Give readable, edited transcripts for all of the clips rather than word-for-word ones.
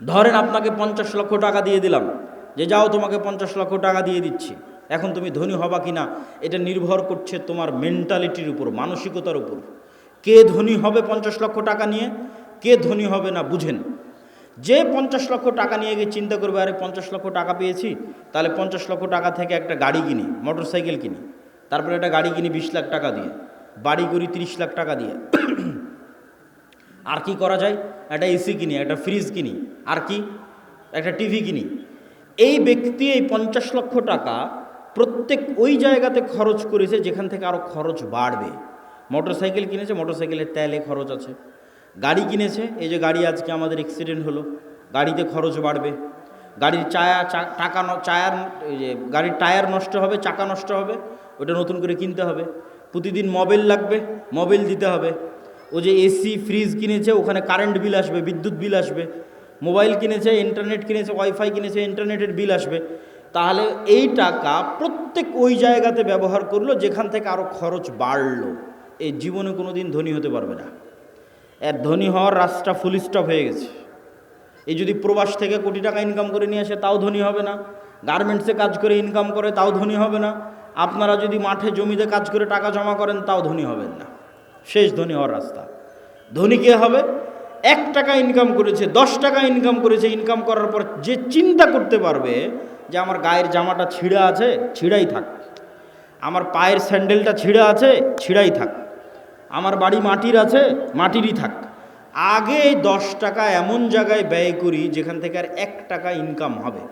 ধরেন আপনাকে 50 লক্ষ টাকা দিয়ে দিলাম, যে যাও তোমাকে 50 লক্ষ টাকা দিয়ে দিচ্ছি। এখন তুমি ধনী হবা কি না এটা নির্ভর করছে তোমার মেন্টালিটির উপর, মানসিকতার উপর। কে ধনী হবে 50 লক্ষ টাকা নিয়ে, কে ধনী হবে না বুঝেন। যে 50 লক্ষ টাকা নিয়ে গিয়ে চিন্তা করবে আরে 50 লক্ষ টাকা পেয়েছি, তাহলে 50 লক্ষ টাকা থেকে একটা গাড়ি কিনি, মোটর সাইকেল কিনি, তারপরে একটা গাড়ি কিনি 20 লাখ টাকা দিয়ে, বাড়ি করি 30 লাখ টাকা দিয়ে, আর কি করা যায়, একটা এসি কিনি, একটা ফ্রিজ কিনি, আর কি একটা টিভি কিনি। এই ব্যক্তি এই 50 লক্ষ টাকা প্রত্যেক ওই জায়গাতে খরচ করেছে যেখান থেকে আরও খরচ বাড়বে। মোটর সাইকেল কিনেছে, মোটর সাইকেলের তেলে খরচ আছে। গাড়ি কিনেছে, এই যে গাড়ি আজকে আমাদের অ্যাক্সিডেন্ট হলো, গাড়িতে খরচ বাড়বে। গাড়ির গাড়ির টায়ার নষ্ট হবে, চাকা নষ্ট হবে, ওটা নতুন করে কিনতে হবে। প্রতিদিন মোবিল লাগবে, মোবিল দিতে হবে। ও যে এসি ফ্রিজ কিনেছে ওখানে কারেন্ট বিল আসবে, বিদ্যুৎ বিল আসবে। মোবাইল কিনেছে, ইন্টারনেট কিনেছে, ওয়াইফাই কিনেছে, ইন্টারনেটের বিল আসবে। তাহলে এই টাকা প্রত্যেক ওই জায়গাতে ব্যবহার করলো যেখান থেকে আরও খরচ বাড়লো। এই জীবনে কোনো দিন ধনী হতে পারবে না। এর ধনী হওয়ার রাস্তা ফুল স্টপ হয়ে গেছে। এই যদি প্রবাস থেকে কোটি টাকা ইনকাম করে নিয়ে আসে তাও ধনী হবে না, গার্মেন্টসে কাজ করে ইনকাম করে তাও ধনী হবে না, আপনারা যদি মাঠে জমিতে কাজ করে টাকা জমা করেন তাও ধনী হবেন না। শেষ ধনী হওয়ার রাস্তা। ধনী কে হবে? 1 টাকা ইনকাম করেছে, 10 টাকা ইনকাম করেছে, ইনকাম করার পর যে চিন্তা করতে পারবে যে আমার গায়ের জামাটা ছিঁড়া আছে, ছিঁড়াই থাক, আমার পায়ের স্যান্ডেলটা ছিঁড়া আছে, ছিঁড়াই থাক, আমার বাড়ি মাটির আছে, মাটিরই থাক। আগে এই 10 টাকা এমন জায়গায় ব্যয় করি যেখান থেকে আর 1 টাকা ইনকাম হবে,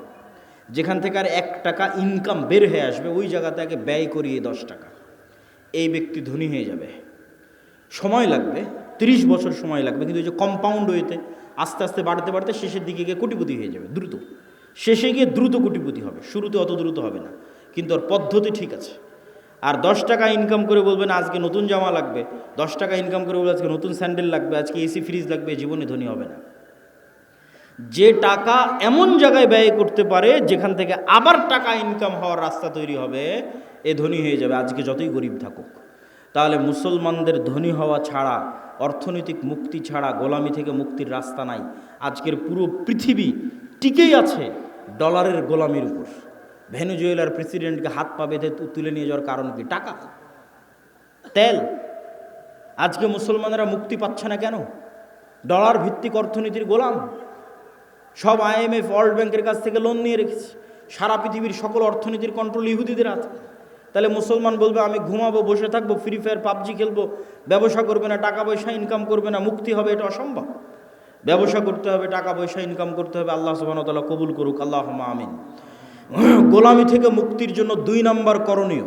যেখান থেকে আর 1 টাকা ইনকাম বের হয়ে আসবে, ওই জায়গাতে আগে ব্যয় করি এই 10 টাকা। এই ব্যক্তি ধনী হয়ে যাবে। সময় লাগবে, 30 বছর সময় লাগবে, কিন্তু এই যে কম্পাউন্ড ওয়েতে আস্তে আস্তে বাড়তে বাড়তে শেষের দিকে গিয়ে কোটিপতি হয়ে যাবে দ্রুত। শেষে গিয়ে দ্রুত কোটিপতি হবে, শুরুতে অত দ্রুত হবে না, কিন্তু ওর পদ্ধতি ঠিক আছে। আর 10 টাকা ইনকাম করে বলবেন আজকে নতুন জামা লাগবে, 10 টাকা ইনকাম করে বলবে আজকে নতুন স্যান্ডেল লাগবে, আজকে এসি ফ্রিজ লাগবে, জীবনে ধনী হবে না। যে টাকা এমন জায়গায় ব্যয় করতে পারে যেখান থেকে আবার টাকা ইনকাম হওয়ার রাস্তা তৈরি হবে, এ ধনী হয়ে যাবে, আজকে যতই গরিব থাকুক। তাহলে মুসলমানদের ধনী হওয়া ছাড়া, অর্থনৈতিক মুক্তি ছাড়া গোলামি থেকে মুক্তির রাস্তা নাই। আজকের পুরো পৃথিবী টিকেই আছে ডলারের গোলামির উপর। ভেনেজুয়েলার প্রেসিডেন্টকে হাত পা বেঁধে তুলে নিয়ে যাওয়ার কারণ কি? টাকা, তেল। আজকে মুসলমানেরা মুক্তি পাচ্ছে না কেন? ডলার ভিত্তিক অর্থনীতির গোলাম। সব IMF, ওয়ার্ল্ড ব্যাংকের কাছ থেকে লোন নিয়ে রেখেছে। সারা পৃথিবীর সকল অর্থনীতির কন্ট্রোল ইহুদিদের হাতে। তাহলে মুসলমান বলবে আমি ঘুমাবো, বসে থাকবো, ফ্রি ফায়ার পাবজি খেলবো, ব্যবসা করবে না, টাকা পয়সা ইনকাম করবে না, মুক্তি হবে? এটা অসম্ভব। ব্যবসা করতে হবে, টাকা পয়সা ইনকাম করতে হবে। আল্লাহ সুবহানাহু ওয়া তাআলা কবুল করুক, আল্লাহুম্মা আমিন। গোলামি থেকে মুক্তির জন্য 2 নম্বর করণীয়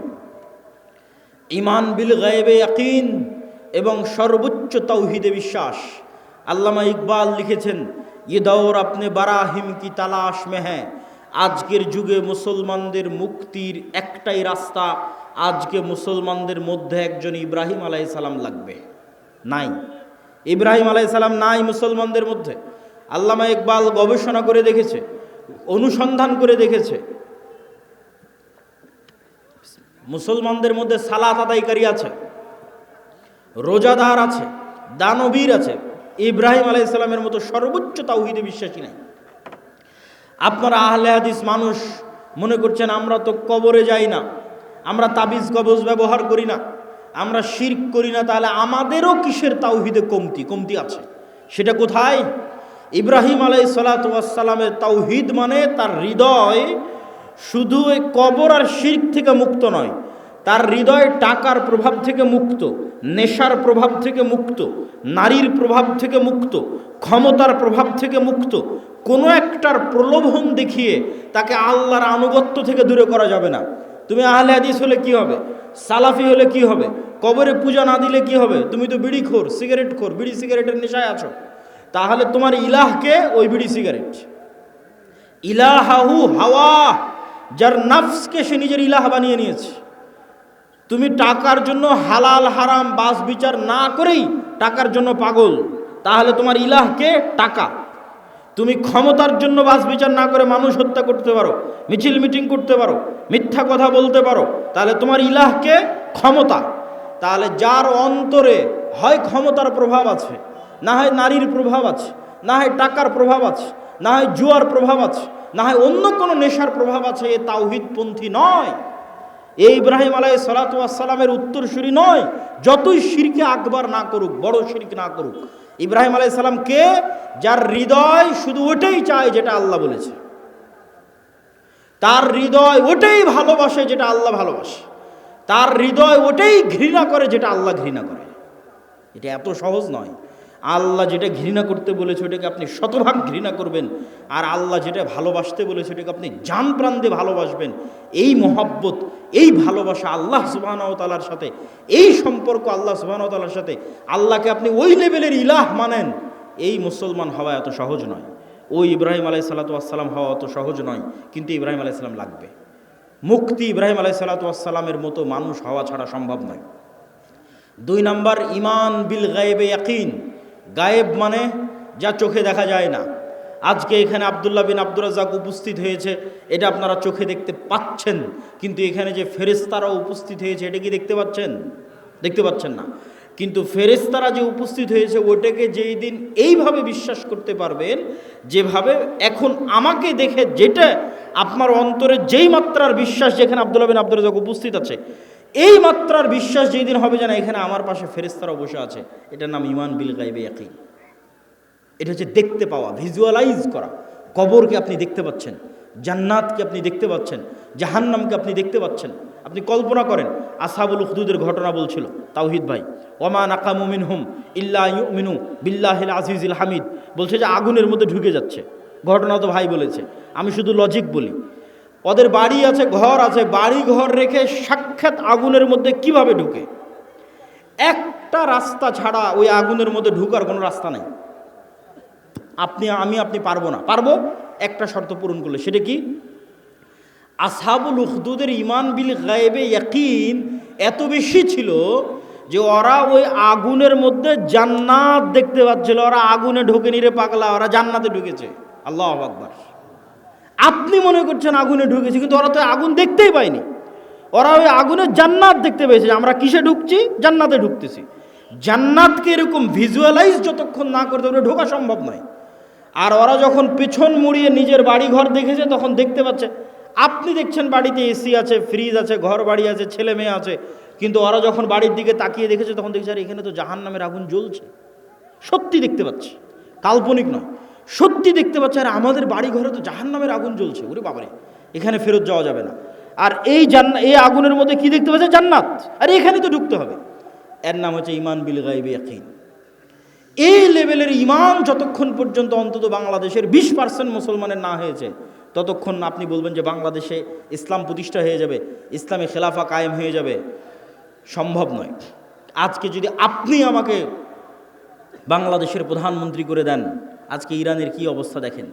ঈমান বিল গায়বে ইয়াকিন এবং সর্বোচ্চ তাওহীদে বিশ্বাস। আল্লামা ইকবাল লিখেছেন, ये दौर अपने बराहिम की तलाश में है। আজকের যুগে মুসলমানদের মুক্তির একটাই রাস্তা। আজকে মুসলমানদের মধ্যে একজন ইব্রাহিম আলাইহিস সালাম লাগবে। নাই, ইব্রাহিম আলাইহিস সালাম নাই মুসলমানদের মধ্যে। আল্লামা ইকবাল গবেষণা করে দেখেছে, অনুসন্ধান করে দেখেছে, মুসলমানদের মধ্যে সালাত আদায়কারী আছে, রোজাদার আছে, দানবীর আছে, ইব্রাহিম আলাইহিস সালামের মতো সর্বোচ্চ তাওহীদে বিশ্বাসী নাই। আপনারা আহলে হাদিস মানুষ মনে করছেন আমরা তো কবরে যাই না, আমরা তাবিজ কবজ ব্যবহার করি না, আমরা শিরক করি না, তাহলে আমাদেরও কিসের তাওহীদে কমতি আছে? সেটা কোথায়? ইব্রাহিম আলাইহিস সালাতু ওয়াস সালামের তাওহীদ মানে তার হৃদয় শুধু এই কবর আর শিরক থেকে মুক্ত নয়, তার হৃদয় টাকার প্রভাব থেকে মুক্ত, নেশার প্রভাব থেকে মুক্ত, নারীর প্রভাব থেকে মুক্ত, ক্ষমতার প্রভাব থেকে মুক্ত। কোনো একটার প্রলোভন দেখিয়ে তাকে আল্লাহর আনুগত্য থেকে দূরে করা যাবে না। তুমি আহলে হাদিস হলে কি হবে? সালাফি হলে কি হবে? কবরে পূজা না দিলে কি হবে? তুমি তো বিড়িখোর, সিগারেটখোর, বিড়ি সিগারেটের নেশায় আছো। তাহলে তোমার ইলাহকে ওই বিড়ি সিগারেট। ইলাহাহু হাওয়া, যার নফসকে সে নিজের ইলাহ বানিয়ে নিয়েছে। তুমি টাকার জন্য হালাল হারাম বাস বিচার না করেই টাকার জন্য পাগল, তাহলে তোমার ইলাহকে টাকা। তুমি ক্ষমতার জন্য বাস বিচার না করে মানুষ হত্যা করতে পারো, মিছিল মিটিং করতে পারো, মিথ্যা কথা বলতে পারো, তাহলে তোমার ইলাহকে ক্ষমতা। তাহলে যার অন্তরে হয় ক্ষমতার প্রভাব আছে, না হয় নারীর প্রভাব আছে, না হয় টাকার প্রভাব আছে, না হয় জুয়ার প্রভাব আছে, না হয় অন্য কোনো নেশার প্রভাব আছে, এ তাওহীদপন্থী নয়, এই ইব্রাহিম আলাইহিস সালাতু ওয়াস সালামের উত্তরসূরি নয়। যতই শিরকে আকবার না করুক, বড় শিরক না করুক, ইব্রাহিম আলাইহিস সালাম কে? যার হৃদয় শুধু ওটাই চায় যেটা আল্লাহ বলেছে, তার হৃদয় ওটাই ভালোবাসে যেটা আল্লাহ ভালোবাসে, তার হৃদয় ওটাই ঘৃণা করে যেটা আল্লাহ ঘৃণা করে। এটা এত সহজ নয়। আল্লাহ যেটা ঘৃণা করতে বলেছে ওটাকে আপনি শতভাগ ঘৃণা করবেন, আর আল্লাহ যেটা ভালোবাসতে বলেছে ওটাকে আপনি জান প্রাণ দিয়ে ভালোবাসবেন। এই মহব্বত, এই ভালোবাসা আল্লাহ সুবহানাহু ওয়া তাআলার সাথে, এই সম্পর্ক আল্লাহ সুবহানাহু ওয়া তাআলার সাথে, আল্লাহকে আপনি ওই লেভেলের ইলাহ মানেন, এই মুসলমান হওয়া এত সহজ নয়। ওই ইব্রাহিম আলাইহিস সালাতু ওয়াস সালাম হওয়া অত সহজ নয়, কিন্তু ইব্রাহিম আলাইহিস সালাম লাগবে। মুক্তি ইব্রাহিম আলাইহিস সালাতু ওয়াস সালামের মতো মানুষ হওয়া ছাড়া সম্ভব নয়। 2 নাম্বার, ঈমান বিল গায়বে ইয়াকিন। গায়েব মানে যা চোখে দেখা যায় না। আজকে এখানে আব্দুল্লাহ বিন আব্দুর রাজ্জাক উপস্থিত হয়েছে, এটা আপনারা চোখে দেখতে পাচ্ছেন, কিন্তু এখানে যে ফেরেশতারা উপস্থিত হয়েছে এটা কি দেখতে পাচ্ছেন? দেখতে পাচ্ছেন না। কিন্তু ফেরেশতারা যে উপস্থিত হয়েছে ওটাকে যেই দিন এইভাবে বিশ্বাস করতে পারবেন, যেভাবে এখন আমাকে দেখে যেটা আপনার অন্তরে যেই মাত্রার বিশ্বাস, যেখানে আব্দুল্লাহ বিন আব্দুর রাজ্জাক উপস্থিত আছে, এই মাত্রার বিশ্বাস যেই দিন হবে যেন এখানে আমার পাশে ফেরেশতারা বসে আছে, এটার নাম ঈমান বিল গায়বে ইয়াকিন। এটা হচ্ছে দেখতে পাওয়া, ভিজুয়ালাইজ করা। কবরকে আপনি দেখতে পাচ্ছেন, জান্নাতকে আপনি দেখতে পাচ্ছেন, জাহান্নামকে আপনি দেখতে পাচ্ছেন। আপনি কল্পনা করেন, আসহাবুল উখদুদের ঘটনা বলছিল তাওহীদ ভাই, ওমা নাকামু মিনহুম ইল্লা ইউমিনু বিল্লাহিল আজিজিল হামিদ, বলছে যে আগুনের মধ্যে ঢুকে যাচ্ছে। ঘটনা তো ভাই বলেছে, আমি শুধু লজিক বলি। ওদের বাড়ি আছে, ঘর আছে, বাড়ি ঘর রেখে সাক্ষাৎ আগুনের মধ্যে কিভাবে ঢুকে? একটা রাস্তা ছাড়া ওই আগুনের মধ্যে ঢুকার কোনো রাস্তা নাই। আপনি পারবো না। পারবো একটা শর্ত পূরণ করলে। সেটা কি? আসহাবুল উখদুদের ঈমান বিল গায়বে ইয়াকিন এত বেশি ছিল যে ওরা ওই আগুনের মধ্যে জান্নাত দেখতে পাচ্ছিল। ওরা আগুনে ঢোকেনি রে পাগলা, ওরা জান্নাতে ঢুকেছে। আল্লাহু আকবার। আপনি মনে করছেন আগুনে ঢুকেছে, কিন্তু ওরা তো আগুন দেখতেই পায়নি। ওরা ওই আগুনের জান্নাত দেখতে পেয়েছে। আমরা কিসে ঢুকছি? জান্নাতে ঢুকতেছি। জান্নাতকে এরকম ভিজুয়ালাইজ যতক্ষণ না করতে পারে ঢোকা সম্ভব নয়। আর ওরা যখন পেছন মুড়িয়ে নিজের বাড়ি ঘর দেখেছে তখন দেখতে পাচ্ছে। আপনি দেখছেন বাড়িতে এসি আছে, ফ্রিজ আছে, ঘর বাড়ি আছে, ছেলে মেয়ে আছে, কিন্তু ওরা যখন বাড়ির দিকে তাকিয়ে দেখেছে তখন দেখছে আর এখানে তো জাহান্নামের আগুন জ্বলছে। সত্যি দেখতে পাচ্ছে, কাল্পনিক নয়, সত্যি দেখতে পাচ্ছে। আর আমাদের বাড়ি ঘরে তো জাহান্নামের আগুন জ্বলছে, ওরে বাবারে, এখানে ফেরত যাওয়া যাবে না। আর এই আগুনের মধ্যে কি দেখতে পাচ্ছে? জান্নাত। আর এখানে তো ঢুকতে হবে। এর নাম হচ্ছে ঈমান বিল গায়বে ইয়াকিন। এই লেভেলের ঈমান যতক্ষণ পর্যন্ত অন্তত বাংলাদেশের 20% মুসলমানের না হয়েছে, ততক্ষণ আপনি বলবেন যে বাংলাদেশে ইসলাম প্রতিষ্ঠা হয়ে যাবে, ইসলামী খেলাফা কায়েম হয়ে যাবে, সম্ভব নয়। আজকে যদি আপনি আমাকে বাংলাদেশের প্রধানমন্ত্রী করে দেন, আজকে ইরানের কি অবস্থা দেখেন।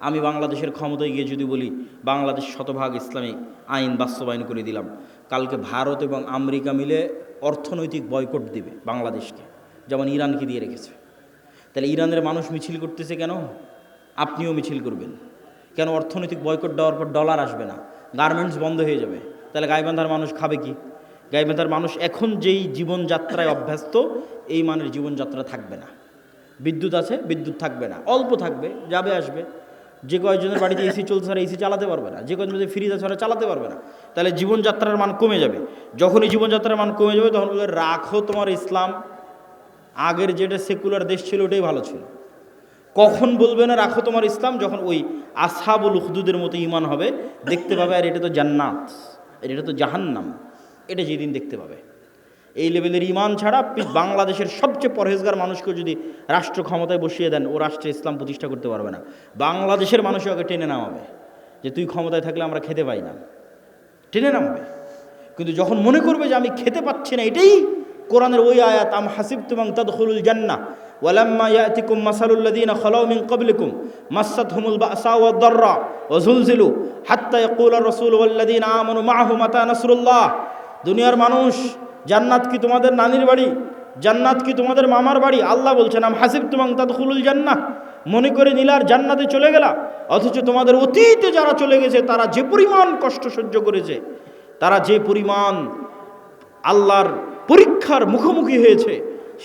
আমি বাংলাদেশের ক্ষমতায় গিয়ে যদি বলি বাংলাদেশ শতভাগ ইসলামিক আইন বাস্তবায়ন করে দিলাম, কালকে ভারত এবং আমেরিকা মিলে অর্থনৈতিক বয়কট দিবে বাংলাদেশকে, যেমন ইরানকে দিয়ে রেখেছে। তাহলে ইরানের মানুষ মিছিল করতেছে কেন? আপনিও মিছিল করবেন কেন? অর্থনৈতিক বয়কট দেওয়ার পর ডলার আসবে না, গার্মেন্টস বন্ধ হয়ে যাবে। তাহলে গাইবান্ধার মানুষ খাবে কি? গাইবান্ধার মানুষ এখন যেই জীবনযাত্রায় অভ্যস্ত, এই মানের জীবনযাত্রা থাকবে না। বিদ্যুৎ আছে, বিদ্যুৎ থাকবে না, অল্প থাকবে, যাবে আসবে। যে কয়েকজনের বাড়িতে এসি চলছে আর এসি চালাতে পারবে না, যে কয়েকজন ফ্রিজ আছে ওরা চালাতে পারবে না। তাহলে জীবনযাত্রার মান কমে যাবে। যখনই জীবনযাত্রার মান কমে যাবে তখন বলে রাখো তোমার ইসলাম, আগের যেটা সেকুলার দেশ ছিল ওটাই ভালো ছিল। কখন বলবে না রাখো তোমার ইসলাম? যখন ওই আসহাবুল উখদুদের মতো ঈমান হবে, দেখতে পাবে আর এটা তো জান্নাত, এটা তো জাহান্নাম, এটা যেদিন দেখতে পাবে। এই লেভেলের ঈমান ছাড়া বাংলাদেশের সবচেয়ে পরহেজগার মানুষকে যদি রাষ্ট্র ক্ষমতায় বসিয়ে দেন, ও রাষ্ট্রে ইসলাম প্রতিষ্ঠা করতে পারবে না। বাংলাদেশের মানুষও ওকে টেনে নামাবে যে তুই ক্ষমতায় থাকলে আমরা খেতে পাই না, টেনে নামাবে। কিন্তু যখন মনে করবে যে আমি খেতে পাচ্ছি না, এটাই কোরআনের ওই আয়াত, আম হাসিবতুম আন তাদখুলুল জান্নাহ ওয়ালাম্মা ইয়াতিকুম মাসালুল লাযীনা খালাউ মিন ক্বাবলিকুম মাসাতহুমুল বাসা ওয়াদ দাররা ওয়া যুলজিলু হাত্তা ইয়াকুলার রাসূলু ওয়াল লাযীনা আমানু মাআহু মাতা নাসরুল্লাহ। দুনিয়ার মানুষ, জান্নাত কি তোমাদের নানির বাড়ি? জান্নাত কি তোমাদের মামার বাড়ি? আল্লাহ বলছেন আম হাসিবতুম আন তাদখুলুল জান্নাহ, মনে করে নিলার জান্নাতে চলে গেলা, অথচ তোমাদের অতীতে যারা চলে গেছে তারা যে পরিমাণ কষ্ট সহ্য করেছে, তারা যে পরিমাণ আল্লাহর পরীক্ষার মুখোমুখি হয়েছে,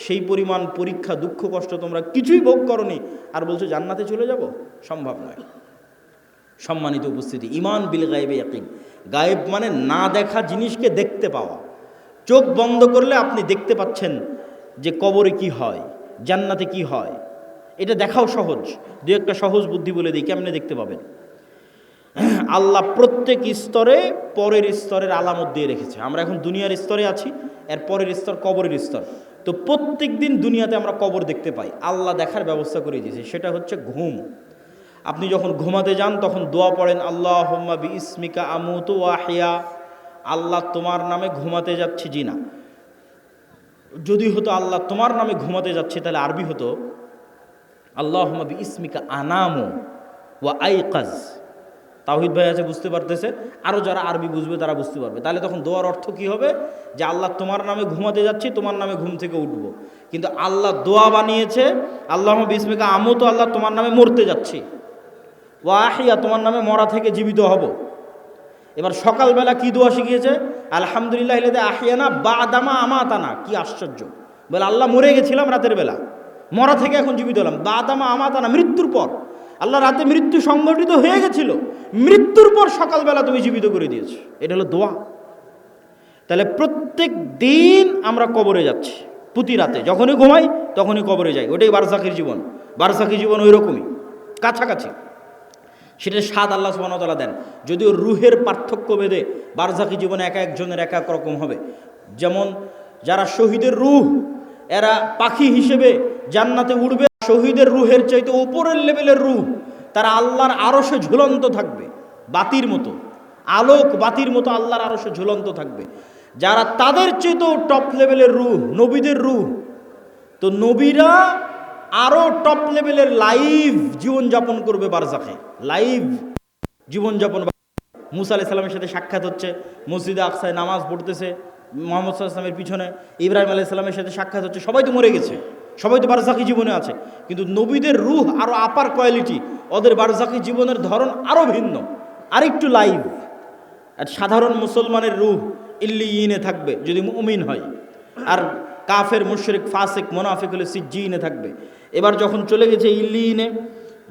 সেই পরিমাণ পরীক্ষা, দুঃখ, কষ্ট তোমরা কিছুই ভোগ করনি, আর বলছো জান্নাতে চলে যাব? সম্ভব নয়। সম্মানিত উপস্থিতি, ঈমান বিল গায়েবে ইয়াকিন। গায়েব মানে না দেখা জিনিসকে দেখতে পাওয়া। চোখ বন্ধ করলে আপনি দেখতে পাচ্ছেন যে কবরে কি হয়, জান্নাতে কি হয়। এটা দেখাও সহজ। দু একটা সহজ বুদ্ধি বলে দিই, কেমনে দেখতে পাবেন। আল্লাহ প্রত্যেক স্তরে পরের স্তরের আলামত দিয়ে রেখেছে। আমরা এখন দুনিয়ার স্তরে আছি, এর পরের স্তর কবরের স্তর। তো প্রত্যেক দিন দুনিয়াতে আমরা কবর দেখতে পাই, আল্লাহ দেখার ব্যবস্থা করে দিয়েছে। সেটা হচ্ছে ঘুম। আপনি যখন ঘুমাতে যান তখন দোয়া পড়েন, আল্লাহুম্মা বিইসমিকা আমুতু ওয়া আহইয়া। আল্লাহ তোমার নামে ঘুমাতে যাচ্ছি। জি না, যদি হতো আল্লাহ তোমার নামে ঘুমাতে যাচ্ছে, তাহলে আরবি হতো আল্লাহুম্মা বিইসমিকা আনামু ওয়া আইকাজ। তাওহীদ ভাই আছে, বুঝতে পারতেছে, আরও যারা আরবি বুঝবে তারা বুঝতে পারবে। তাহলে তখন দোয়ার অর্থ কি হবে? যে আল্লাহ তোমার নামে ঘুমাতে যাচ্ছি, তোমার নামে ঘুম থেকে উঠবো। কিন্তু আল্লাহ দোয়া বানিয়েছে আল্লাহুম্মা বিইসমিকা আমুতু, আল্লাহ তোমার নামে মরতে যাচ্ছি, ওয়া আহইয়া, তোমার নামে মরা থেকে জীবিত হব। এবার সকালবেলা কি দোয়া শিখিয়েছে? আলহামদুলিল্লাহ ইল্লাযী আহইয়ানা বা'দামা আমাতানা। কি আশ্চর্য! বলে আল্লাহ মরে গেছিলাম রাতের বেলা, মরা থেকে এখন জীবিত হলাম। বা'দামা আমাতানা, মৃত্যুর পর। আল্লাহ রাতে মৃত্যু সংগঠিত হয়ে গেছিল, মৃত্যুর পর সকালবেলা তুমি জীবিত করে দিয়েছো। এটা হলো দোয়া। তাহলে প্রত্যেক দিন আমরা কবরে যাচ্ছি, প্রতি রাতে যখনই ঘুমাই তখনই কবরে যাই। ওটাই বারজাখের জীবন। বারজাখী জীবন ওই রকমই, কাছাকাছি। সেটা স্বাদ আল্লাহ সুবহানাহু ওয়া তাআলা দেন। যদিও রুহের পার্থক্য ভেদে বারজাখী জীবনে এক একজনের এক এক রকম হবে। যেমন যারা শহীদের রুহ, এরা পাখি হিসেবে জান্নাতে উড়বে। শহীদের রুহের চাইতে উপরের লেভেলের রুহ, তারা আল্লাহর আরশে ঝুলন্ত থাকবে, বাতির মতো, আলোক বাতির মতো আল্লাহর আরশে ঝুলন্ত থাকবে। যারা তাদের চাইতেও টপ লেভেলের রুহ, নবীদের রুহ, তো নবীরা আরও টপ লেভেলের লাইভ জীবনযাপন করবে বারজাখে। লাইভ জীবনযাপন। মুসা আলাইহিস সালামের সাথে সাক্ষাৎ হচ্ছে, মসজিদে আকসায় নামাজ পড়তেছে মুহাম্মদ সাল্লাল্লাহু আলাইহি ওয়াসাল্লামের পিছনে। ইব্রাহিম আলাইহিস সালামের সাথে সাক্ষাৎ হচ্ছে। সবাই তো মরে গেছে, সবাই তো বারজাখী জীবনে আছে, কিন্তু নবীদের রূহ আরও আপার কোয়ালিটি। ওদের বারজাখী জীবনের ধরন আরও ভিন্ন, আরেকটু লাইভ। আর সাধারণ মুসলমানের রূহ ইল্লিয়িনে থাকবে যদি মুমিন হয়, আর কাফের, মুশরিক, ফাসিক, মুনাফিক হলে সিজ্জিনে থাকবে। এবার যখন চলে গেছে ইল্লিয়িনে,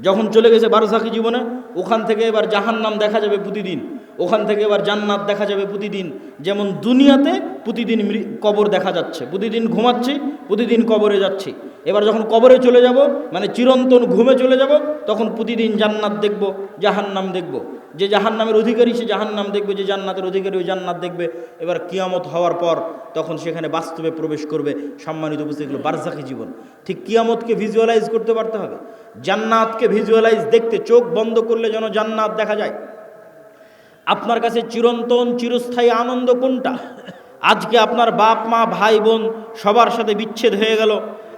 যখন চলে গেছে বারজাখী জীবনে, ওখান থেকে এবার জাহান্নাম দেখা যাবে প্রতিদিন, ওখান থেকে এবার জান্নাত দেখা যাবে প্রতিদিন। যেমন দুনিয়াতে প্রতিদিন কবর দেখা যাচ্ছে, প্রতিদিন ঘুমাচ্ছি, প্রতিদিন কবরে যাচ্ছি। এবার যখন কবরে চলে যাব, মানে চিরন্তন ঘুমে চলে যাব, তখন প্রতিদিন জান্নাত দেখব, জাহান্নাম দেখব। যে জাহান্নামের অধিকারী সে জাহান্নাম দেখবে, যে জান্নাতের অধিকারী ওই জান্নাত দেখবে। এবার কিয়ামত হওয়ার পর তখন সেখানে বাস্তবে প্রবেশ করবে। সম্মানিত উপস্থিতি, হলো বারজাখী জীবন। ঠিক কিয়ামতকে ভিজুয়ালাইজ করতে পারতে হবে, জান্নাতকে ভিজুয়ালাইজ, দেখতে চোখ বন্ধ করলে যেন জান্নাত দেখা যায়। আপনার কাছে চিরন্তন চিরস্থায়ী আনন্দ কোনটা? আজকে আপনার বাপ মা ভাই বোন সবার সাথে বিচ্ছেদ হয়ে গেল,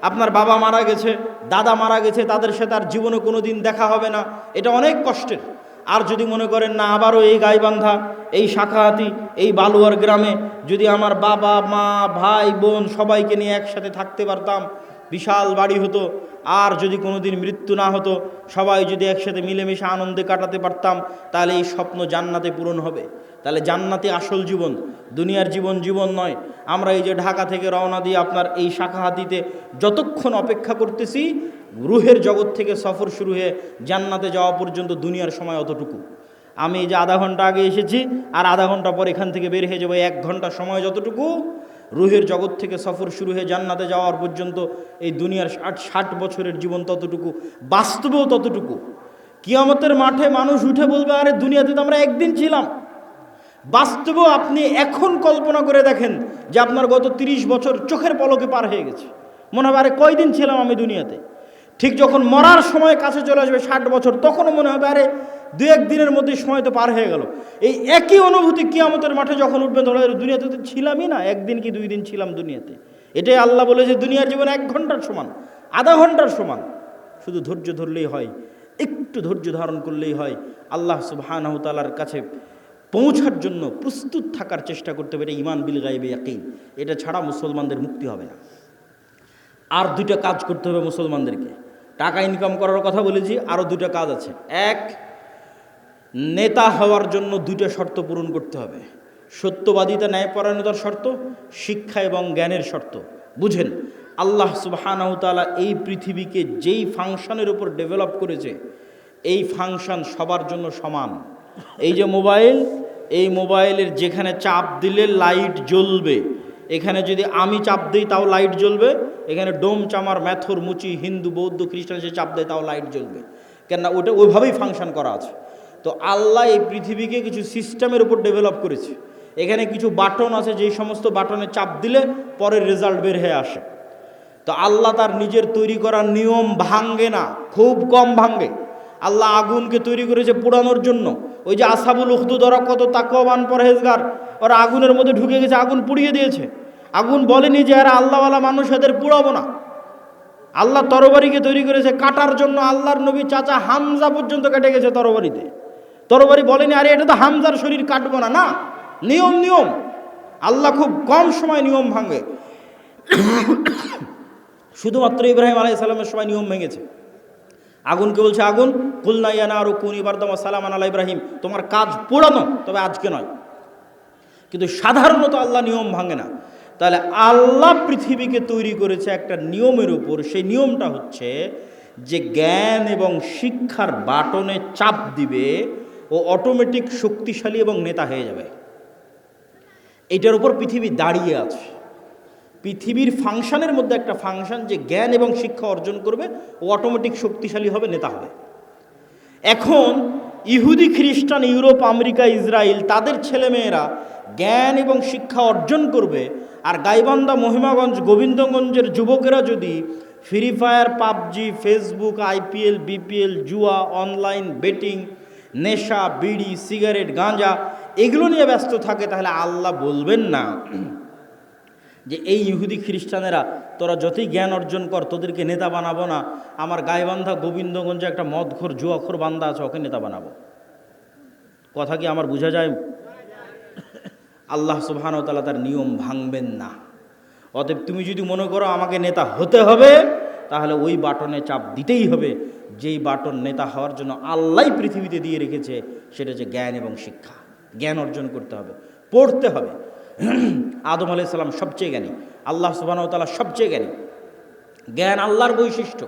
আপনার বাবা মারা গেছে, দাদা মারা গেছে, তাদের সাথে আর জীবনে কোনো দিন দেখা হবে না, এটা অনেক কষ্টের। আর যদি মনে করেন না, আবারও এই গাইবান্ধা, এই শাখাহাতি, এই বালুয়ার গ্রামে যদি আমার বাবা মা ভাই বোন সবাইকে নিয়ে একসাথে থাকতে পারতাম, বিশাল বাড়ি হতো, আর যদি কোনো দিন মৃত্যু না হতো, সবাই যদি একসাথে মিলেমিশে আনন্দে কাটাতে পারতাম, তাহলে এই স্বপ্ন জান্নাতে পূরণ হবে। তাহলে জান্নাতে আসল জীবন, দুনিয়ার জীবন জীবন নয়। আমরা এই যে ঢাকা থেকে রওনা দিয়ে আপনার এই শাখাহাতিতে যতক্ষণ অপেক্ষা করতেছি, রুহের জগৎ থেকে সফর শুরু হয়ে জান্নাতে যাওয়া পর্যন্ত দুনিয়ার সময় অতটুকু। আমি এই যে আধা ঘন্টা আগে এসেছি, আর আধা ঘন্টা পর এখান থেকে বের হয়ে যাবো, 1 ঘন্টা সময় যতটুকু, রুহের জগৎ থেকে সফর শুরু হয়ে জান্নাতে যাওয়ার পর্যন্ত এই দুনিয়ার 60 বছরের জীবন ততটুকু, বাস্তবেও ততটুকু। কিয়ামতের মাঠে মানুষ উঠে বলবে, আরে দুনিয়াতে তো আমরা একদিন ছিলাম। বাস্তবেও আপনি এখন কল্পনা করে দেখেন যে আপনার গত 30 বছর চোখের পলকে পার হয়ে গেছে। মনে হবে আরে কয়দিন ছিলাম আমি দুনিয়াতে। ঠিক যখন মরার সময় কাছে চলে আসবে 60 বছর, তখনও মনে হবে আরে 2-1 দিনের মধ্যে সময় তো পার হয়ে গেল। এই একই অনুভূতি কিয়ামতের মাঠে যখন উঠবেন, ধরো দুনিয়াতে তো ছিলামই না, 1 দিন কি 2 দিন ছিলাম দুনিয়াতে। এটাই আল্লাহ বলে যে দুনিয়ার জীবন 1 ঘন্টার সমান, আধা ঘন্টার সমান। শুধু ধৈর্য ধরলেই হয়, একটু ধৈর্য ধারণ করলেই হয়। আল্লাহ সুবহানাহু তাআলার কাছে পৌঁছার জন্য প্রস্তুত থাকার চেষ্টা করতে হবে। ঈমান বিল গায়বে ইয়াকিন, এটা ছাড়া মুসলমানদের মুক্তি হবে না। আর 2টা কাজ করতে হবে মুসলমানদেরকে। টাকা ইনকাম করার কথা বলেছি, আরও 2টা কাজ আছে। 1, নেতা হওয়ার জন্য 2টা শর্ত পূরণ করতে হবে। সত্যবাদিতা, ন্যায়পরায়ণতার শর্ত, শিক্ষা এবং জ্ঞানের শর্ত। বুঝেন, আল্লাহ সুবহানাহু ওয়া তাআলা এই পৃথিবীকে যেই ফাংশনের উপর ডেভেলপ করেছে, এই ফাংশন সবার জন্য সমান। এই যে মোবাইল, এই মোবাইলের যেখানে চাপ দিলে লাইট জ্বলবে, এখানে যদি আমি চাপ দিই তাও লাইট জ্বলবে, এখানে ডোম চামার ম্যাথর মুচি হিন্দু বৌদ্ধ খ্রিস্টান সে চাপ দেয় তাও লাইট জ্বলবে, কেননা ওটা ওইভাবেই ফাংশন করা আছে। তো আল্লাহ এই পৃথিবীকে কিছু সিস্টেমের উপর ডেভেলপ করেছে। এখানে কিছু বাটন আছে, যেই সমস্ত বাটনে চাপ দিলে পরের রেজাল্ট বের হয়ে আসে। তো আল্লাহ তার নিজের তৈরি করা নিয়ম ভাঙ্গে না, খুব কম ভাঙ্গে। আল্লাহ আগুনকে তৈরি করেছে পোড়ানোর জন্য। ওই যে আসহাবুল উখদুদ ওরা কত তাকওয়াবান পরহেজগার, ওরা আগুনের মধ্যে ঢুকে গেছে, আগুন পুড়িয়ে দিয়েছে। আগুন বলেনি যে এরা আল্লাহওয়ালা মানুষ, এদের পুড়াবো না। আল্লাহ তরবারিকে তৈরি করেছে কাটার জন্য। আল্লাহর নবী চাচা হামজা পর্যন্ত কেটে গেছে তরবারিতে। তরবারি বলেনি আরে এটা তো হামজার শরীর কাটবো না, না, নিয়ম নিয়ম। আল্লাহ খুব কম সময় নিয়ম ভাঙে। শুধুমাত্র ইব্রাহিম আলাইহিস সালামের সময় নিয়ম ভেঙেছে। আগুনকে বলছে আগুন, কুলনা ইয়া নারু কুনি বারদাম ওয়া সালামান আলা ইব্রাহিম, তোমার কাজ পোড়ানো, তবে আজকে নয়। কিন্তু সাধারণত আল্লাহ নিয়ম ভাঙে না। তাহলে আল্লাহ পৃথিবীকে তৈরি করেছে একটা নিয়মের উপর। সেই নিয়মটা হচ্ছে যে জ্ঞান এবং শিক্ষার বাটনে চাপ দিবে ও অটোমেটিক শক্তিশালী এবং নেতা হয়ে যাবে। এটার উপর পৃথিবী দাঁড়িয়ে আছে। পৃথিবীর ফাংশনের মধ্যে একটা ফাংশন যে জ্ঞান এবং শিক্ষা অর্জন করবে ও অটোমেটিক শক্তিশালী হবে, নেতা হবে। এখন ইহুদি খ্রিস্টান, ইউরোপ, আমেরিকা, ইসরায়েল, তাদের ছেলেমেয়েরা জ্ঞান এবং শিক্ষা অর্জন করবে, আর গাইবান্ধা, মহিমাগঞ্জ, গোবিন্দগঞ্জের যুবকেরা যদি free fire, PUBG, Facebook, IPL, BPL, জুয়া, অনলাইন বেটিং, নেশা, বিড়ি, সিগারেট, গাঁজা এগুলো নিয়ে ব্যস্ত থাকে, তাহলে আল্লাহ বলবেন না যে এই ইহুদি খ্রিস্টানেরা তোরা যতই জ্ঞান অর্জন কর, তোদেরকে নেতা বানাবো না। আমার গাইবান্ধা গোবিন্দগঞ্জে একটা মদখোর জুয়াখোর বান্দা আছে, ওকে নেতা বানাবো। কথা কি আমার বোঝা যায়? আল্লাহ সুবহানাহু ওয়া তাআলা তার নিয়ম ভাঙবেন না। অতএব তুমি যদি মনে করো আমাকে নেতা হতে হবে, তাহলে ওই বাটনে চাপ দিতেই হবে যেই বাটন নেতা হওয়ার জন্য আল্লাহ পৃথিবীতে দিয়ে রেখেছে, সেটা হচ্ছে জ্ঞান এবং শিক্ষা। জ্ঞান অর্জন করতে হবে, পড়তে হবে। আদম আলাইহিস সালাম সবচেয়ে জ্ঞানী, আল্লাহ সুবহানাহু ওয়া তাআলা সবচেয়ে জ্ঞানী। জ্ঞান আল্লাহর বৈশিষ্ট্য,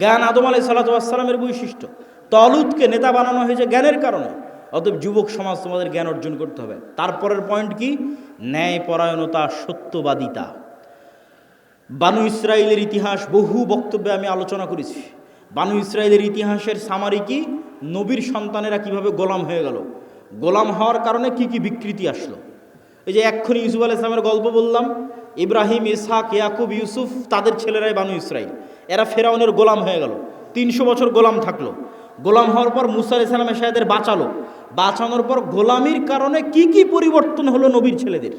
জ্ঞান আদম আলাইহিস সালামের বৈশিষ্ট্য। তলুতকে নেতা বানানো হয়েছে জ্ঞানের কারণে। অতএব যুবক সমাজ তোমাদের জ্ঞান অর্জন করতে হবে। তারপরের পয়েন্ট কি? ন্যায়পরায়ণতা, সত্যবাদিতা। বানু ইসরায়েলের ইতিহাস বহু বক্তব্যে আমি আলোচনা করেছি। বানু ইসরায়েলের ইতিহাসের সামারি কি? নবীর সন্তানেরা কিভাবে গোলাম হয়ে গেল, গোলাম হওয়ার কারণে কি কি বিকৃতি আসলো। এই যে এক্ষুনি ইউসুফ আলাইহিস সালামের গল্প বললাম, ইব্রাহিম, ইসহাক, ইয়াকুব, ইউসুফ, তাদের ছেলেরাই বানু ইসরায়েল। এরা ফেরাউনের গোলাম হয়ে গেল, 300 বছর গোলাম থাকলো। গোলাম হওয়ার পর মুসা আলাইহিস সালাম এসে এদের বাঁচালো। বাঁচানোর পর গোলামির কারণে কি কি পরিবর্তন হলো নবীর ছেলেদের।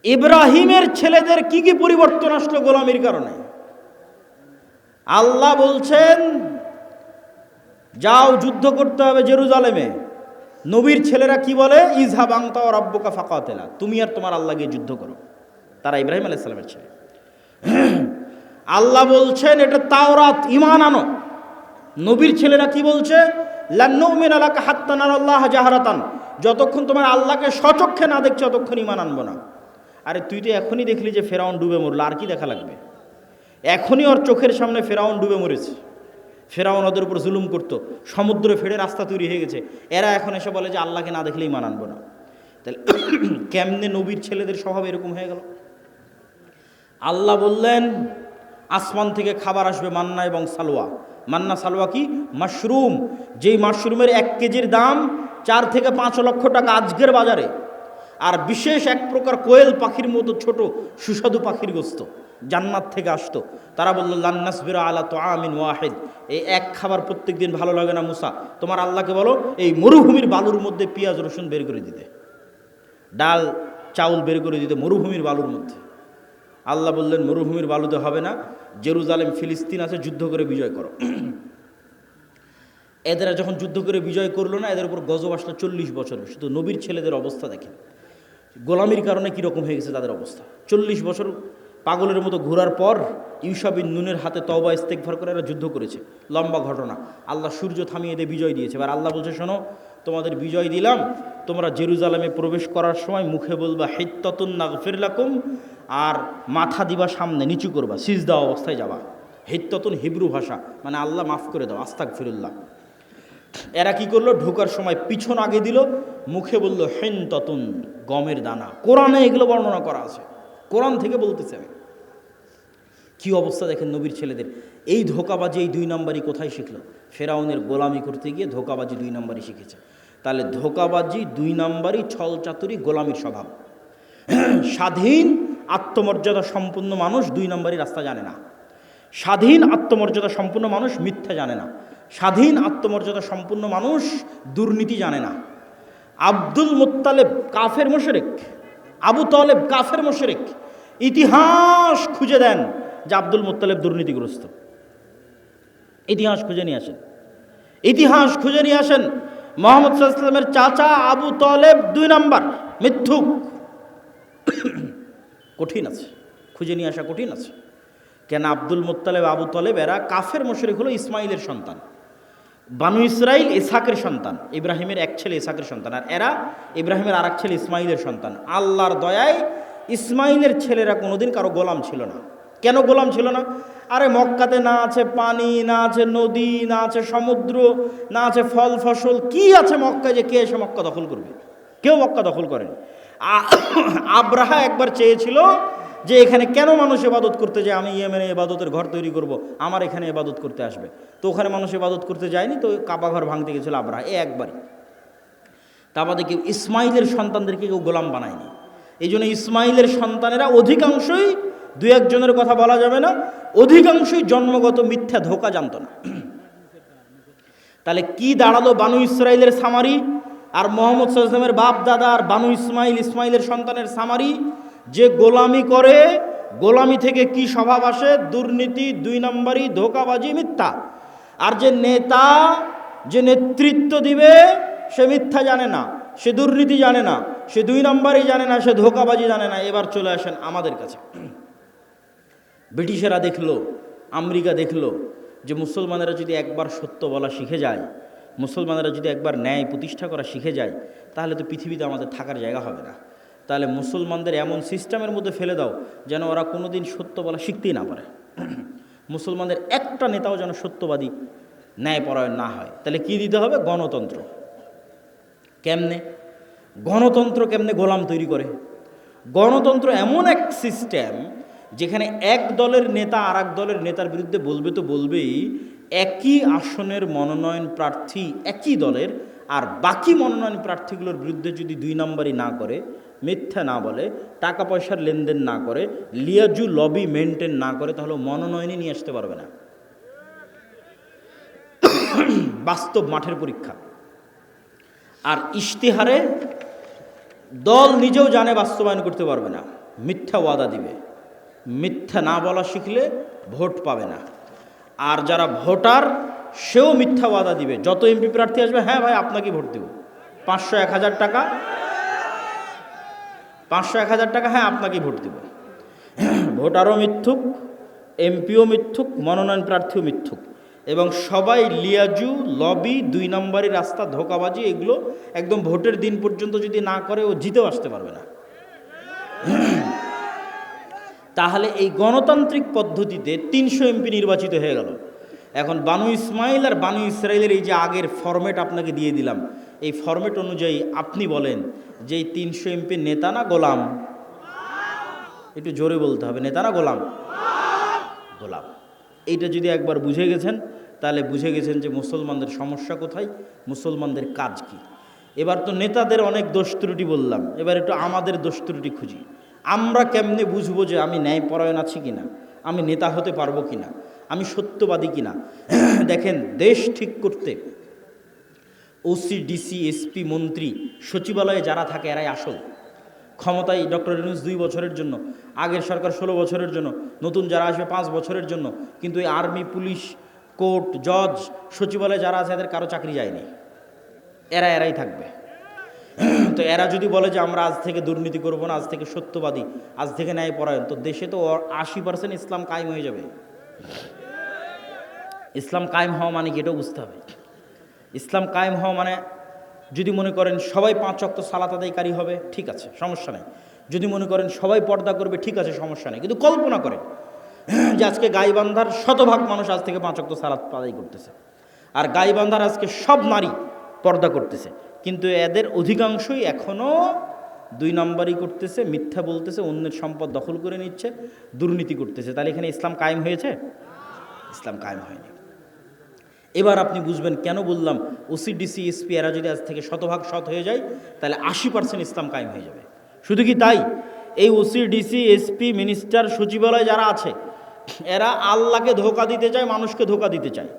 ইব্রাহিমের ছেলেদের কি কি পরিবর্তন আসলো গোলামির কারণে। আল্লাহ বলছেন যাও যুদ্ধ করতে হবে জেরুজালেমে। নবীর ছেলেরা কি বলে? ইযহাব আনতা ওয়া রাব্বুকা ফাকাতিলা, তুমি আর তোমার আল্লাহ গিয়ে যুদ্ধ করো। তারা ইব্রাহিম আলাইহিস সালামের ছেলে। আল্লাহ বলছেন এটা তাওরাত, ঈমান আনো। নবীর ছেলেরা কি বলছে? লান নুমিনা লাকা হাত্তা নারাল্লাহ জাহরাতান, যতক্ষণ তোমার আল্লাহকে স্বচক্ষে না দেখছো ততক্ষণ ঈমান আনবো না। আরে তুই তো এখনই দেখলি যে ফেরাউন ডুবে মরল, আর কি দেখা লাগবে? এখনই ওর চোখের সামনে ফেরাউন ডুবে মরেছে। ফেরাউন ওদের উপর জুলুম করতো, সমুদ্রে ফেড়ে রাস্তা তৈরি হয়ে গেছে। এরা এখন এসে বলে যে আল্লাহকে না দেখলে ঈমান আনবো না। তাহলে কেমনে নবীর ছেলেদের স্বভাব এরকম হয়ে গেল? আল্লাহ বললেন আসমান থেকে খাবার আসবে, মান্না এবং সালোয়া। মান্না সালোয়া কি? মাশরুম। যেই মাশরুমের 1 কেজির দাম 4 থেকে 5 লক্ষ টাকা আজকের বাজারে। আর বিশেষ এক প্রকার কোয়েল পাখির মতো ছোট সুস্বাদু পাখির গোস্ত জান্নাত থেকে আসতো। তারা বলল লান নাসবিরা আলা তুআমিন ওয়াহিদ, এই এক খাবার প্রত্যেক দিন ভালো লাগে না মুসা, তোমার আল্লাহকে বলো এই মরুভূমির বালুর মধ্যে পেঁয়াজ রসুন বের করে দিতে, ডাল চাউল বের করে দিতে মরুভূমির বালুর মধ্যে। আল্লাহ বললেন মরুভূমির বালুতে হবে না, জেরুজালেম ফিলিস্তিন আছে, যুদ্ধ করে বিজয় করো। এদের যখন যুদ্ধ করে বিজয় করলো না, এদের উপর গজব আসলো 40 বছর। শুধু নবীর ছেলেদের অবস্থা দেখেন, গোলামির কারণে কীরকম হয়ে গেছে তাদের অবস্থা। 40 বছর পাগলের মতো ঘোরার পর ইউশা বিন নুনের হাতে তওবা ইস্তেগফার করে এরা যুদ্ধ করেছে। লম্বা ঘটনা। আল্লাহ সূর্য থামিয়ে দিয়ে বিজয় দিয়েছে। এবার আল্লাহ বলছে শোনো, তোমাদের বিজয় দিলাম, তোমরা জেরুজালেমে প্রবেশ করার সময় মুখে বলবা হিত্তাতুন নাগফির লাকুম, আর মাথা দিবা সামনে, নিচু করবা, সিজদা অবস্থায় যাবা। হিত্ততুন হিব্রু ভাষা, মানে আল্লাহ মাফ করে দাও, আস্তাগফিরুল্লাহ। এরা কি করলো, ঢোকার সময় পিছন আগে দিল, মুখে বলল হিনতাতুন, গমের দানা। কোরআনে এগুলো বর্ণনা করা আছে, কোরআন থেকে বলতেছে আমি। কি অবস্থা দেখেন নবীর ছেলেদের। এই ধোকাবাজি, এই 2 নম্বরই কোথায় শিখলো? ফেরাউনের গোলামি করতে গিয়ে ধোকাবাজি 2 নম্বরই শিখেছে। তাহলে ধোকাবাজি 2 নম্বরই, ছল চাতুরি, গোলামির স্বভাব। স্বাধীন আত্মমর্যাদা সম্পন্ন মানুষ 2 নম্বরই রাস্তা জানে না। স্বাধীন আত্মমর্যাদা সম্পন্ন মানুষ মিথ্যা জানে না। স্বাধীন আত্মমর্যাদা সম্পন্ন মানুষ দুর্নীতি জানে না। আব্দুল মুত্তালেব কাফের মুশরিক, আবু তালেব কাফের মুশরিক। ইতিহাস খুঁজে দেন যে আব্দুল মুত্তালেব দুর্নীতিগ্রস্ত। ইতিহাস খুঁজে নিয়ে আসেন, ইতিহাস খুঁজে নিয়ে আসেন। মুহাম্মদ সাল্লাল্লাহু আলাইহি ওয়াসাল্লামের চাচা আবু তালেব 2 নম্বর মিথ্যুক। কঠিন আছে, খুঁজে নিয়ে আসা কঠিন আছে। কেন আব্দুল মুত্তালেব, আবু তালেব এরা কাফের মুশরিক, হলো ইসমাইলের সন্তান। বানু ইসরাইল ইসহাকের সন্তান, ইব্রাহিমের এক ছেলে ইসহাকের সন্তান, আর এরা ইব্রাহিমের আর এক ছেলে ইসমাইলের সন্তান। আল্লাহর দয়ায় ইসমাইলের ছেলেরা কোনোদিন কারো গোলাম ছিল না। কেন গোলাম ছিল না? আরে মক্কাতে না আছে পানি, না আছে নদী, না আছে সমুদ্র, না আছে ফল ফসল, কি আছে মক্কায় যে কে এসে মক্কা দখল করবে? কেউ মক্কা দখল করেনি। আব্রাহা একবার চেয়েছিল যে এখানে কেন মানুষ ইবাদত করতে যায়, আমি ইয়েমেনে ইবাদতের ঘর তৈরি করব, আমার এখানে ইবাদত করতে আসবে। তো ওখানে মানুষ ইবাদত করতে যায়নি, তো কাবা ঘর ভাঙতে গেছিল আব্রাহা, একবারই। তা বাদে কেউ ইসমাইলের সন্তানদেরকে কেউ গোলাম বানায়নি। এই জন্য ইসমাইলের সন্তানেরা অধিকাংশই, 2-1 জনের কথা বলা যাবে না, অধিকাংশই জন্মগত মিথ্যা, ধোঁকা জানতো না। তাহলে কি দাঁড়ালো বানু ইসরাইলের সামারি আর মুহাম্মদ সাল্লাল্লাহু আলাইহি ওয়াসাল্লামের বাপ দাদা আর বানু ইসমাইল, ইসমাইলের সন্তানের সামারি? যে গোলামি করে, গোলামি থেকে কি স্বভাব আসে? দুর্নীতি, 2 নম্বরই, ধোঁকাবাজি, মিথ্যা। আর যে নেতা, যে নেতৃত্ব দিবে, সে মিথ্যা জানে না, সে দুর্নীতি জানে না, সে 2 নম্বরই জানে না, সে ধোঁকাবাজি জানে না। এবার চলে আসেন আমাদের কাছে। ব্রিটিশেরা দেখলো, আমেরিকা দেখলো যে মুসলমানেরা যদি একবার সত্য বলা শিখে যায়, মুসলমানেরা যদি একবার ন্যায় প্রতিষ্ঠা করা শিখে যায়, তাহলে তো পৃথিবীতে আমাদের থাকার জায়গা হবে না। তাহলে মুসলমানদের এমন সিস্টেমের মধ্যে ফেলে দাও যেন ওরা কোনো দিন সত্য বলা শিখতেই না পারে। মুসলমানদের একটা নেতাও যেন সত্যবাদী, ন্যায়পরায়ণ না হয়। তাহলে কি দিতে হবে? গণতন্ত্র। কেমনে গণতন্ত্র? কেমনে গোলাম তৈরি করে? গণতন্ত্র এমন এক সিস্টেম যেখানে এক দলের নেতা আর এক দলের নেতার বিরুদ্ধে বলবে তো বলবেই, একই আসনের মনোনয়ন প্রার্থী একই দলের, আর বাকি মনোনয়ন প্রার্থীগুলোর বিরুদ্ধে যদি 2 নম্বরই না করে, মিথ্যা না বলে, টাকা পয়সার লেনদেন না করে, লিয়াজু লবি মেনটেন না করে, তাহলে মনোনয়নই নিয়ে আসতে পারবে না। বাস্তব মাঠের পরীক্ষা। আর ইশতেহারে দল নিজেও জানে বাস্তবায়ন করতে পারবে না, মিথ্যা ওয়াদা দিবে। মিথ্যা না বলা শিখলে ভোট পাবে না। আর যারা ভোটার, সেও মিথ্যা ওয়াদা দিবে। যত এমপি প্রার্থী আসবে, হ্যাঁ ভাই আপনাকে ভোট দেব, 500-1000 টাকা, 500-1000 টাকা, হ্যাঁ আপনাকে ভোট দেব। ভোটারও মিথ্যুক, এমপিও মিথ্যুক, মনোনয়ন প্রার্থীও মিথ্যুক, এবং সবাই লিয়াজু লবি, 2 নম্বরই রাস্তা, ধোঁকাবাজি, এগুলো একদম ভোটের দিন পর্যন্ত যদি না করে, ও জিতেও আসতে পারবে না। তাহলে এই গণতান্ত্রিক পদ্ধতিতে 300 এমপি নির্বাচিত হয়ে গেল। এখন বানু ইসমাইল আর বানু ইসরাইলের এই যে আগের ফরম্যাট আপনাকে দিয়ে দিলাম, এই ফরম্যাট অনুযায়ী আপনি বলেন যে এই 300 এমপি নেতা না গোলাম? একটু জোরে বলতে হবে, নেতা না গোলাম? গোলাম। এইটা যদি একবার বুঝে গেছেন, তাহলে বুঝে গেছেন যে মুসলমানদের সমস্যা কোথায়, মুসলমানদের কাজ কি। এবার তো নেতাদের অনেক দোষ ত্রুটি বললাম, এবার একটু আমাদের দোষ ত্রুটি খুঁজি। আমরা কেমনে বুঝবো যে আমি ন্যায়পরায়ণ আছি কিনা, আমি নেতা হতে পারবো কিনা, আমি সত্যবাদী কিনা? দেখেন, দেশ ঠিক করতে ওসি, ডিসি, এসপি, মন্ত্রী, সচিবালয়ে যারা থাকে এরাই আসল। ক্ষমতায় ডক্টর ইউনূস 2 বছরের জন্য, আগের সরকার 16 বছরের জন্য, নতুন যারা আসবে 5 বছরের জন্য। কিন্তু এই আর্মি, পুলিশ, কোর্ট, জজ, সচিবালয়ে যারা আছে এদের কারো চাকরি যায়নি, এরাই থাকবে। তো এরা যদি বলে যে আমরা আজ থেকে দুর্নীতি করবো না, আজ থেকে সত্যবাদী, আজ থেকে ন্যায়পরায়ণ, তো দেশে তো 80% ইসলাম কায়েম হয়ে যাবে। ইসলাম কায়েম হওয়া মানে কি, এটাও বুঝতে হবে। ইসলাম কায়েম হওয়া মানে, যদি মনে করেন সবাই 5 ওয়াক্ত সালাত আদায়কারী হবে, ঠিক আছে, সমস্যা নেই। যদি মনে করেন সবাই পর্দা করবে, ঠিক আছে, সমস্যা নেই, কিন্তু কল্পনা করেন যে আজকে গাইবান্ধার শতভাগ মানুষ আজ থেকে 5 ওয়াক্ত সালাত আদায় করতেছে, আর গাইবান্ধার আজকে সব নারী পর্দা করতেছে, কিন্তু এদের অধিকাংশই এখনও 2 নম্বরই করতেছে, মিথ্যা বলতেছে, অন্যের সম্পদ দখল করে নিচ্ছে, দুর্নীতি করতেছে। তাহলে এখানে ইসলাম কায়েম হয়েছে? ইসলাম কায়েম হয়নি। এবার আপনি বুঝবেন কেন বললাম ওসিডিসি এসপি এরা যদি আজ থেকে শতভাগ সৎ হয়ে যায় তাহলে 80% ইসলাম কায়েম হয়ে যাবে। শুধু কি তাই, এই ওসিডিসি এসপি মিনিস্টার সচিবালয় যারা আছে এরা আল্লাহকে ধোঁকা দিতে চায়, মানুষকে ধোঁকা দিতে চায়।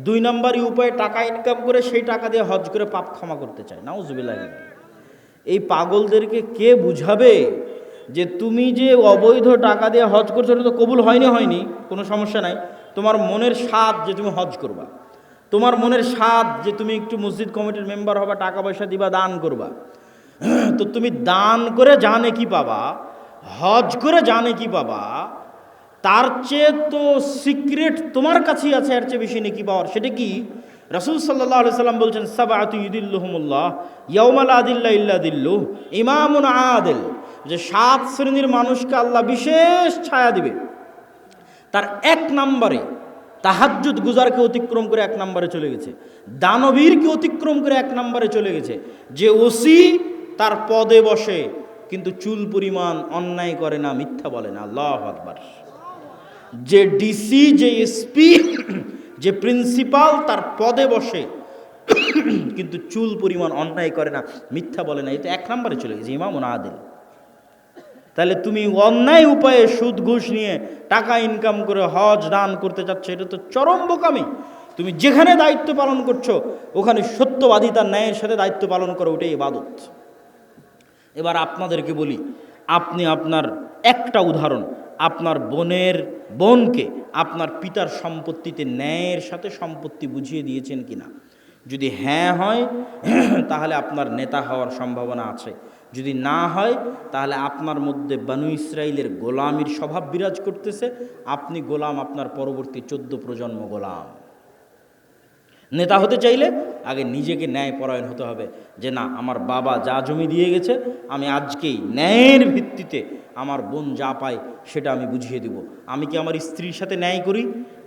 2 নম্বরই উপায়ে টাকা ইনকাম করে সেই টাকা দিয়ে হজ করে পাপ ক্ষমা করতে চায়। নাউজুবিল্লাহ। এই পাগলদেরকে কে বুঝাবে যে তুমি যে অবৈধ টাকা দিয়ে হজ করছো ওটা তো কবুল হয়নি, কোনো সমস্যা নাই, তোমার মনের স্বাদ যে তুমি হজ করবা, তোমার মনের স্বাদ যে তুমি একটু মসজিদ কমিটির মেম্বার হবা, টাকা পয়সা দিবা, দান করবা, তো তুমি দান করে জানে কি পাবা, হজ করে জানে কি পাবা, তার চেয়ে তো সিক্রেট তোমার কাছেই আছে, এর চেয়ে বেশি নেকি পাওয়ার। সেটা কি? রাসূল সাল্লাল্লাহু আলাইহি সাল্লাম বলছেন, সাবআতু ইউদিল্লুহুমুল্লাহ ইয়াউমা লা দিল্লা ইল্লা দিল্লুহ, ইমামুন আদিল, যে 7 শ্রেণীর মানুষকে আল্লাহ বিশেষ ছায়া দিবে। তার 1 নম্বরে তাহাজ্জুদ গুজারকে অতিক্রম করে 1 নম্বরে চলে গেছে, দানবীরকে অতিক্রম করে 1 নম্বরে চলে গেছে, যে ওসি তার পদে বসে কিন্তু চুল পরিমাণ অন্যায় করে না, মিথ্যা বলে না। আল্লাহু আকবার। যে ডিসি, যে এসপি, যে প্রিন্সিপাল তার পদে বসে কিন্তু চুল পরিমাণ অন্যায় করে না, মিথ্যা বলে না, এটা 1 নম্বরে চলে গেছে, ইমামুন আদিল। তাহলে তুমি অন্যায় উপায়ে সুদ ঘুষ নিয়ে টাকা ইনকাম করে হজ দান করতে চাচ্ছ, এটা তো চরম বোকামি। তুমি যেখানে দায়িত্ব পালন করছো ওখানে সত্যবাদিতার ন্যায়ের সাথে দায়িত্ব পালন করো, ওটাই ইবাদত। এবার আপনাদেরকে বলি, আপনি আপনার একটা উদাহরণ, আপনার বোনকে আপনার পিতার সম্পত্তিতে ন্যায়ের সাথে সম্পত্তি বুঝিয়ে দিয়েছেন কিনা? যদি হ্যাঁ হয় তাহলে আপনার নেতা হওয়ার সম্ভাবনা আছে, যদি না হয় তাহলে আপনার মধ্যে বনু ইসরাইলের গোলামির স্বভাব বিরাজ করতেছে, আপনি গোলাম, আপনার পরবর্তী 14 প্রজন্ম গোলাম। নেতা হতে চাইলে আগে নিজেকে ন্যায়পরায়ণ হতে হবে, যে না, আমার বাবা যা জমি দিয়ে গেছে আমি আজকেই ন্যায়ের ভিত্তিতে আমার বোন যা পায় সেটা আমি বুঝিয়ে দেব। আমি কি আমার স্ত্রীর সাথে ন্যায় করি?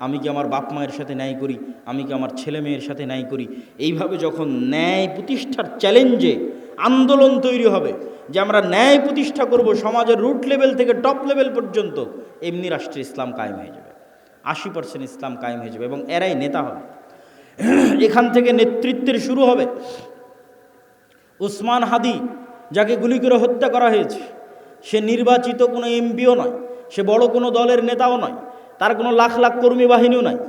আমি কি আমার বাপ মায়ের সাথে ন্যায় করি? আমি কি আমার ছেলে মেয়ের সাথে ন্যায় করি? এইভাবে যখন ন্যায় প্রতিষ্ঠার চ্যালেঞ্জে আন্দোলন তৈরি হবে যে আমরা ন্যায় প্রতিষ্ঠা করব সমাজের রুট লেভেল থেকে টপ লেভেল পর্যন্ত, এমনি রাষ্ট্রে ইসলাম কায়েম হয়ে যাবে, 80% ইসলাম কায়েম হয়ে যাবে, এবং এরাই নেতা হবে। এখান থেকে নেতৃত্বের শুরু হবে। উসমান হাদি, যাকে গুলি করে হত্যা করা হয়েছে, সে নির্বাচিত কোনো এমপিও নয়, সে বড় কোনো দলের নেতাও নয়, তার কোনো লাখ লাখ কর্মী বাহিনীও নয়,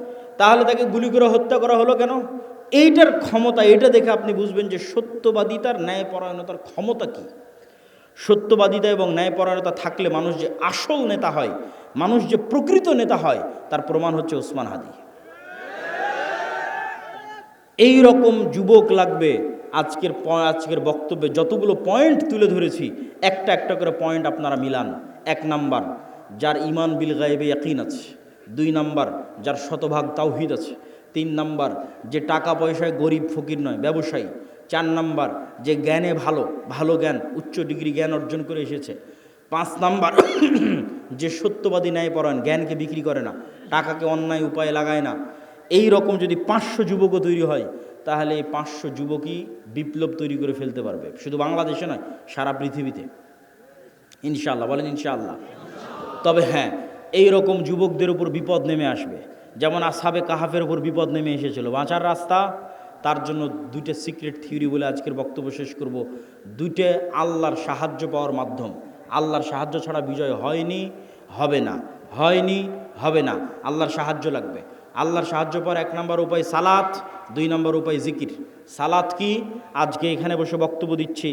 তাহলে তাকে গুলি করে হত্যা করা হলো কেন? এইটার ক্ষমতা, এটা দেখে আপনি বুঝবেন যে সত্যবাদিতার ন্যায়পরায়ণতার ক্ষমতা কী। সত্যবাদিতা এবং ন্যায়পরায়ণতা থাকলে মানুষ যে আসল নেতা হয়, মানুষ যে প্রকৃত নেতা হয়, তার প্রমাণ হচ্ছে উসমান হাদি। এই রকম যুবক লাগবে। আজকের বক্তব্যে যতগুলো পয়েন্ট তুলে ধরেছি, একটা একটা করে পয়েন্ট আপনারা মিলান। 1 নাম্বার, যার ঈমান বিল গায়বে ইয়াকিন আছে। 2 নাম্বার, যার শতভাগ তাওহীদ আছে। 3 নাম্বার, যে টাকা পয়সায় গরিব ফকির নয়, ব্যবসায়ী। 4 নাম্বার, যে জ্ঞানে ভালো জ্ঞান, উচ্চ ডিগ্রি জ্ঞান অর্জন করে এসেছে। 5 নাম্বার, যে সত্যবাদী ন্যায়পরায়ণ, জ্ঞানকে বিক্রি করে না, টাকাকে অন্যায় উপায়ে লাগায় না। এই রকম যদি 500 যুবকও তৈরি হয় তাহলে এই 500 যুবকই বিপ্লব তৈরি করে ফেলতে পারবে, শুধু বাংলাদেশে নয়, সারা পৃথিবীতে। ইনশাআল্লাহ বলেন ইনশাআল্লাহ। তবে হ্যাঁ, এই রকম যুবকদের উপর বিপদ নেমে আসবে, যেমন আসহাবে কাহাফের উপর বিপদ নেমে এসেছিল। বাঁচার রাস্তা, তার জন্য 2টা সিক্রেট থিওরি বলে আজকের বক্তব্য শেষ করব। 2টে আল্লাহর সাহায্য পাওয়ার মাধ্যম। আল্লাহর সাহায্য ছাড়া বিজয় হয়নি, হবে না, হয়নি, হবে না। আল্লাহর সাহায্য লাগবে। আল্লাহর সাহায্য পাওয়ার 1 নম্বর উপায় সালাত, 2 নম্বর উপায় জিকির। সালাত কি? আজকে এখানে বসে বক্তব্য দিচ্ছি,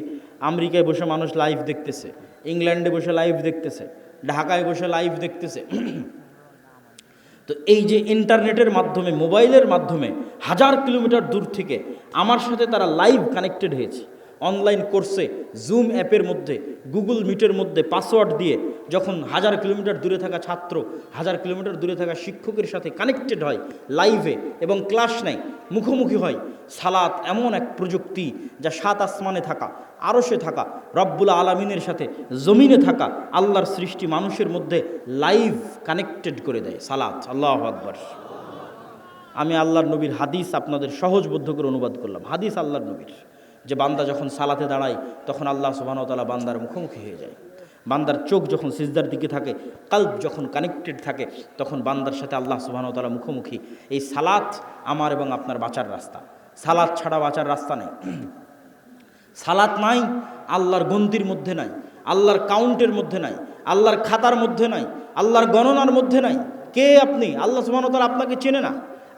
আমেরিকায় বসে মানুষ লাইভ দেখতেছে, ইংল্যান্ডে বসে লাইভ দেখতেছে, ঢাকায় বসে লাইভ দেখতেছে। তো এই যে ইন্টারনেটের মাধ্যমে, মোবাইলের মাধ্যমে 1000 কিলোমিটার দূর থেকে আমার সাথে তারা লাইভ কানেক্টেড হয়েছে, অনলাইন কোর্সে জুম অ্যাপের মধ্যে, গুগল মিটের মধ্যে পাসওয়ার্ড দিয়ে যখন 1000 কিলোমিটার দূরে থাকা ছাত্র 1000 কিলোমিটার দূরে থাকা শিক্ষকের সাথে কানেক্টেড হয় লাইভে এবং ক্লাস নেয়, মুখোমুখি হয়, সালাত এমন এক প্রযুক্তি যা 7 আসমানে থাকা, আরশে থাকা, রব্বুল আলামিনের সাথে জমিনে থাকা আল্লাহর সৃষ্টি মানুষের মধ্যে লাইভ কানেক্টেড করে দেয় সালাত। আল্লাহু আকবার। আমি আল্লাহর নবীর হাদিস আপনাদের সহজবোধ্য করে অনুবাদ করলাম। হাদিস আল্লাহর নবীর, যে বান্দা যখন সালাতে দাঁড়ায় তখন আল্লাহ সুবহানাহু ওয়া তাআলা বান্দার মুখোমুখি হয়ে যায়। বান্দার চোখ যখন সিজদার দিকে থাকে, কলব যখন কানেক্টেড থাকে, তখন বান্দার সাথে আল্লাহ সুবহানাহু ওয়া তাআলা মুখোমুখি। এই সালাত আমার এবং আপনার বাঁচার রাস্তা। সালাত ছাড়া বাঁচার রাস্তা নেই। সালাত নাই, আল্লাহর গন্তির মধ্যে নাই, আল্লাহর কাউন্টের মধ্যে নাই, আল্লাহর খাতার মধ্যে নাই, আল্লাহর গণনার মধ্যে নাই। কে আপনি? আল্লাহ সুবহানাহু ওয়া তাআলা আপনাকে চেনে না।